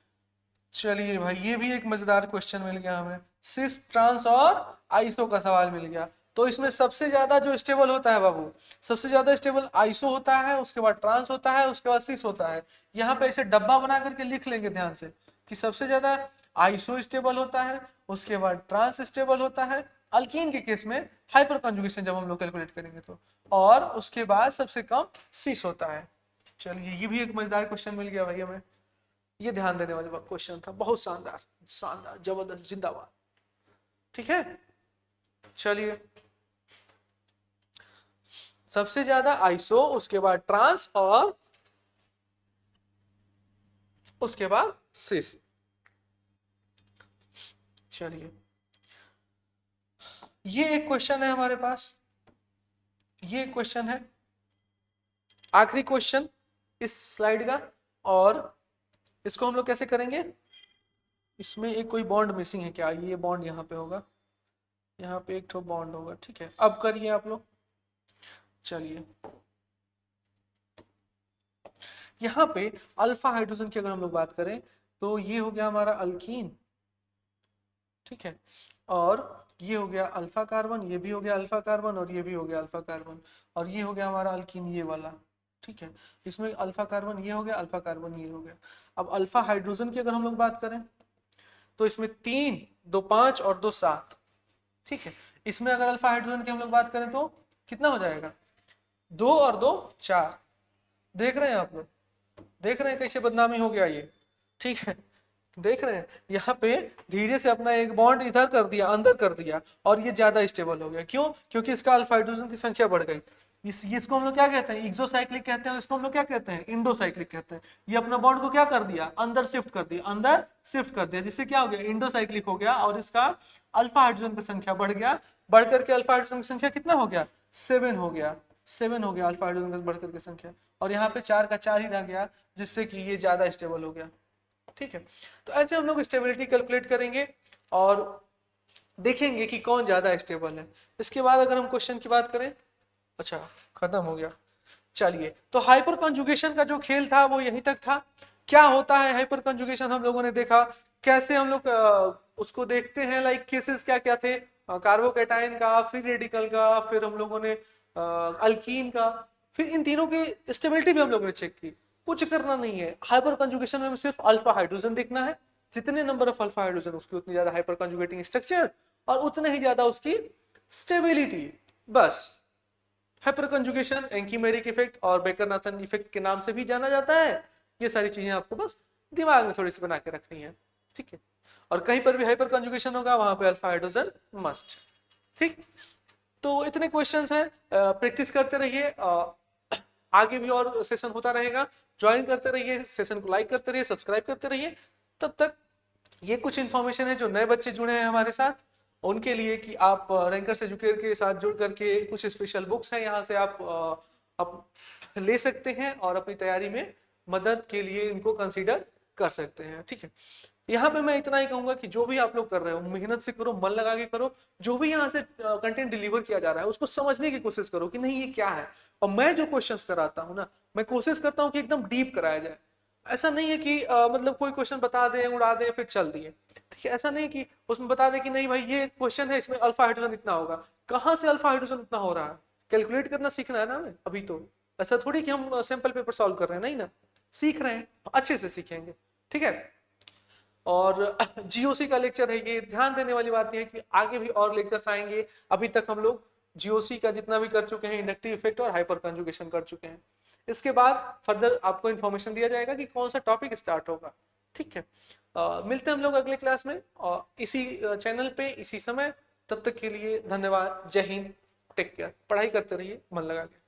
चलिए भाई, ये भी एक मजेदार क्वेश्चन मिल गया हमें, सिस ट्रांस और आइसो का सवाल मिल गया। तो इसमें सबसे ज्यादा जो स्टेबल होता है बाबू, सबसे ज्यादा स्टेबल आइसो होता है, उसके बाद ट्रांस होता है, उसके बाद सिस होता है। यहाँ पे ऐसे डब्बा बना करके लिख लेंगे ध्यान से कि सबसे ज्यादा आइसो स्टेबल होता है, उसके बाद ट्रांस स्टेबल होता है, अल्कीन के केस में हाइपर कंजुगेशन जब हम लोग कैलकुलेट करेंगे तो, और उसके बाद सबसे कम सिस होता है। चलिए, ये भी एक मजेदार क्वेश्चन मिल गया भाई हमें, ये ध्यान देने वाला क्वेश्चन था, बहुत शानदार, शानदार, जबरदस्त, जिंदाबाद। ठीक है, चलिए, सबसे ज्यादा आइसो, उसके बाद ट्रांस और उसके बाद सिस। चलिए, ये एक क्वेश्चन है हमारे पास, ये एक क्वेश्चन है, आखिरी क्वेश्चन इस स्लाइड का। और इसको हम लोग कैसे करेंगे, इसमें एक कोई बॉन्ड मिसिंग है क्या, ये बॉन्ड यहाँ पे होगा, यहाँ पे एक ठो बॉन्ड होगा। ठीक है, अब करिए आप लोग। चलिए, यहाँ पे अल्फा हाइड्रोजन की अगर हम लोग बात करें तो ये हो गया हमारा अल्कीन, ठीक है, और ये हो गया अल्फा कार्बन, ये भी हो गया अल्फा कार्बन, और ये भी हो गया अल्फा कार्बन, और ये हो गया हमारा अल्कीन ये वाला। ठीक है, इसमें अल्फा कार्बन ये हो गया, अल्फा कार्बन ये हो गया। अब अल्फा हाइड्रोजन की अगर हम लोग बात करें तो इसमें 3 2 5 और 2 7। ठीक है, इसमें अगर अल्फा हाइड्रोजन की हम लोग बात करें तो कितना हो जाएगा, 2 और 2 4। देख रहे हैं आप लोग, देख रहे हैं कैसे बदनामी हो गया ये। ठीक है, देख रहे हैं, यहाँ पे धीरे से अपना एक बॉन्ड इधर कर दिया, अंदर कर दिया, और ये ज्यादा स्टेबल हो गया। क्यों, क्योंकि इसका अल्फा हाइड्रोजन की संख्या बढ़ गई। इसको हम लोग क्या कहते हैं, एक्सोसाइक्लिक कहते हैं, इसको हम लोग क्या कहते हैं, इंडोसाइक्लिक कहते हैं। ये अपना बॉन्ड को क्या कर दिया, अंदर शिफ्ट कर दिया, अंदर शिफ्ट कर दिया, जिससे क्या हो गया, इंडोसाइक्लिक हो गया, और इसका अल्फा हाइड्रोजन की संख्या बढ़ गया। बढ़ करके अल्फा हाइड्रोजन की संख्या कितना हो गया, 7 हो गया, 7 हो गया अल्फा हाइड्रोजन का बढ़ करके संख्या, और यहाँ पे 4 का 4 ही रह गया, जिससे कि ये ज्यादा स्टेबल हो गया। ठीक है, तो ऐसे हम लोग स्टेबिलिटी कैलकुलेट करेंगे और देखेंगे कि कौन ज्यादा स्टेबल है। इसके बाद अगर हम क्वेश्चन की बात करें, अच्छा खत्म हो गया। चलिए, तो हाइपर कंजुगेशन का जो खेल था वो यहीं तक था। क्या होता है हाइपर कंजुगेशन हम लोगों ने देखा, कैसे हम लोग उसको देखते हैं, लाइक केसेस क्या क्या थे, कार्बोकैटायन का, फ्री रेडिकल का, फिर हम लोगों ने अल्कीन का, फिर इन तीनों की स्टेबिलिटी भी हम लोगों ने चेक की। कुछ करना नहीं है, हाइपर कंजुगेशन में सिर्फ अल्फा हाइड्रोजन देखना है, जितने नंबर ऑफ अल्फा हाइड्रोजन उसकी उतनी ज्यादा हाइपर कंजुगेटिंग स्ट्रक्चर और उतने ही ज्यादा उसकी स्टेबिलिटी, बस। हाइपर कंजुगेशन एंकीमेरिक इफेक्ट और बेकर-नाथन इफेक्ट के नाम से भी जाना जाता है। ये सारी चीजें आपको बस दिमाग में थोड़ी सी बना के रखनी है, ठीक है। और कहीं पर भी हाइपर कंजुगेशन होगा वहां पे अल्फा हाइड्रोजन मस्ट, ठीक। तो इतने क्वेश्चंस हैं, प्रैक्टिस करते रहिए, आगे भी और सेशन होता रहेगा, ज्वाइन करते रहिए, सेशन को लाइक करते रहिए, सब्सक्राइब करते रहिए। तब तक ये कुछ इन्फॉर्मेशन है जो नए बच्चे जुड़े हैं हमारे साथ उनके लिए, कि आप रैंकर्स एजुकेटर के साथ जुड़ करके कुछ स्पेशल बुक्स हैं यहाँ से आप ले सकते हैं और अपनी तैयारी में मदद के लिए इनको कंसीडर कर सकते हैं, ठीक है। यहाँ पे मैं इतना ही कहूंगा कि जो भी आप लोग कर रहे हो मेहनत से करो, मन लगा के करो। जो भी यहाँ से कंटेंट डिलीवर किया जा रहा है उसको समझने की कोशिश करो कि नहीं ये क्या है। और मैं जो क्वेश्चंस कराता हूँ ना, मैं कोशिश करता हूँ कि एकदम डीप कराया जाए। ऐसा नहीं है कि मतलब कोई क्वेश्चन बता दे, उड़ा दे, फिर चल दिए, ठीक है। ऐसा नहीं कि उसमें बता दे कि नहीं भाई ये क्वेश्चन है, इसमें अल्फा हाइड्रोजन इतना होगा। कहाँ से अल्फा हाइड्रोजन इतना हो रहा है, कैलकुलेट करना सीखना है ना हमें अभी तो, ऐसा थोड़ी कि हम सैंपल पेपर सॉल्व कर रहे हैं, नहीं ना, सीख रहे हैं, अच्छे से सीखेंगे, ठीक है। और जीओसी का लेक्चर है ये, ध्यान देने वाली बात यह है कि आगे भी और लेक्चर्स आएंगे। अभी तक हम लोग जीओसी का जितना भी कर चुके हैं, इंडक्टिव इफेक्ट और हाइपर कंजुगेशन कर चुके हैं। इसके बाद फर्दर आपको इन्फॉर्मेशन दिया जाएगा कि कौन सा टॉपिक स्टार्ट होगा, ठीक है। मिलते हैं हम लोग अगले क्लास में और इसी चैनल पे इसी समय। तब तक के लिए धन्यवाद, जय हिंद, टेक केयर, पढ़ाई करते रहिए मन लगा के।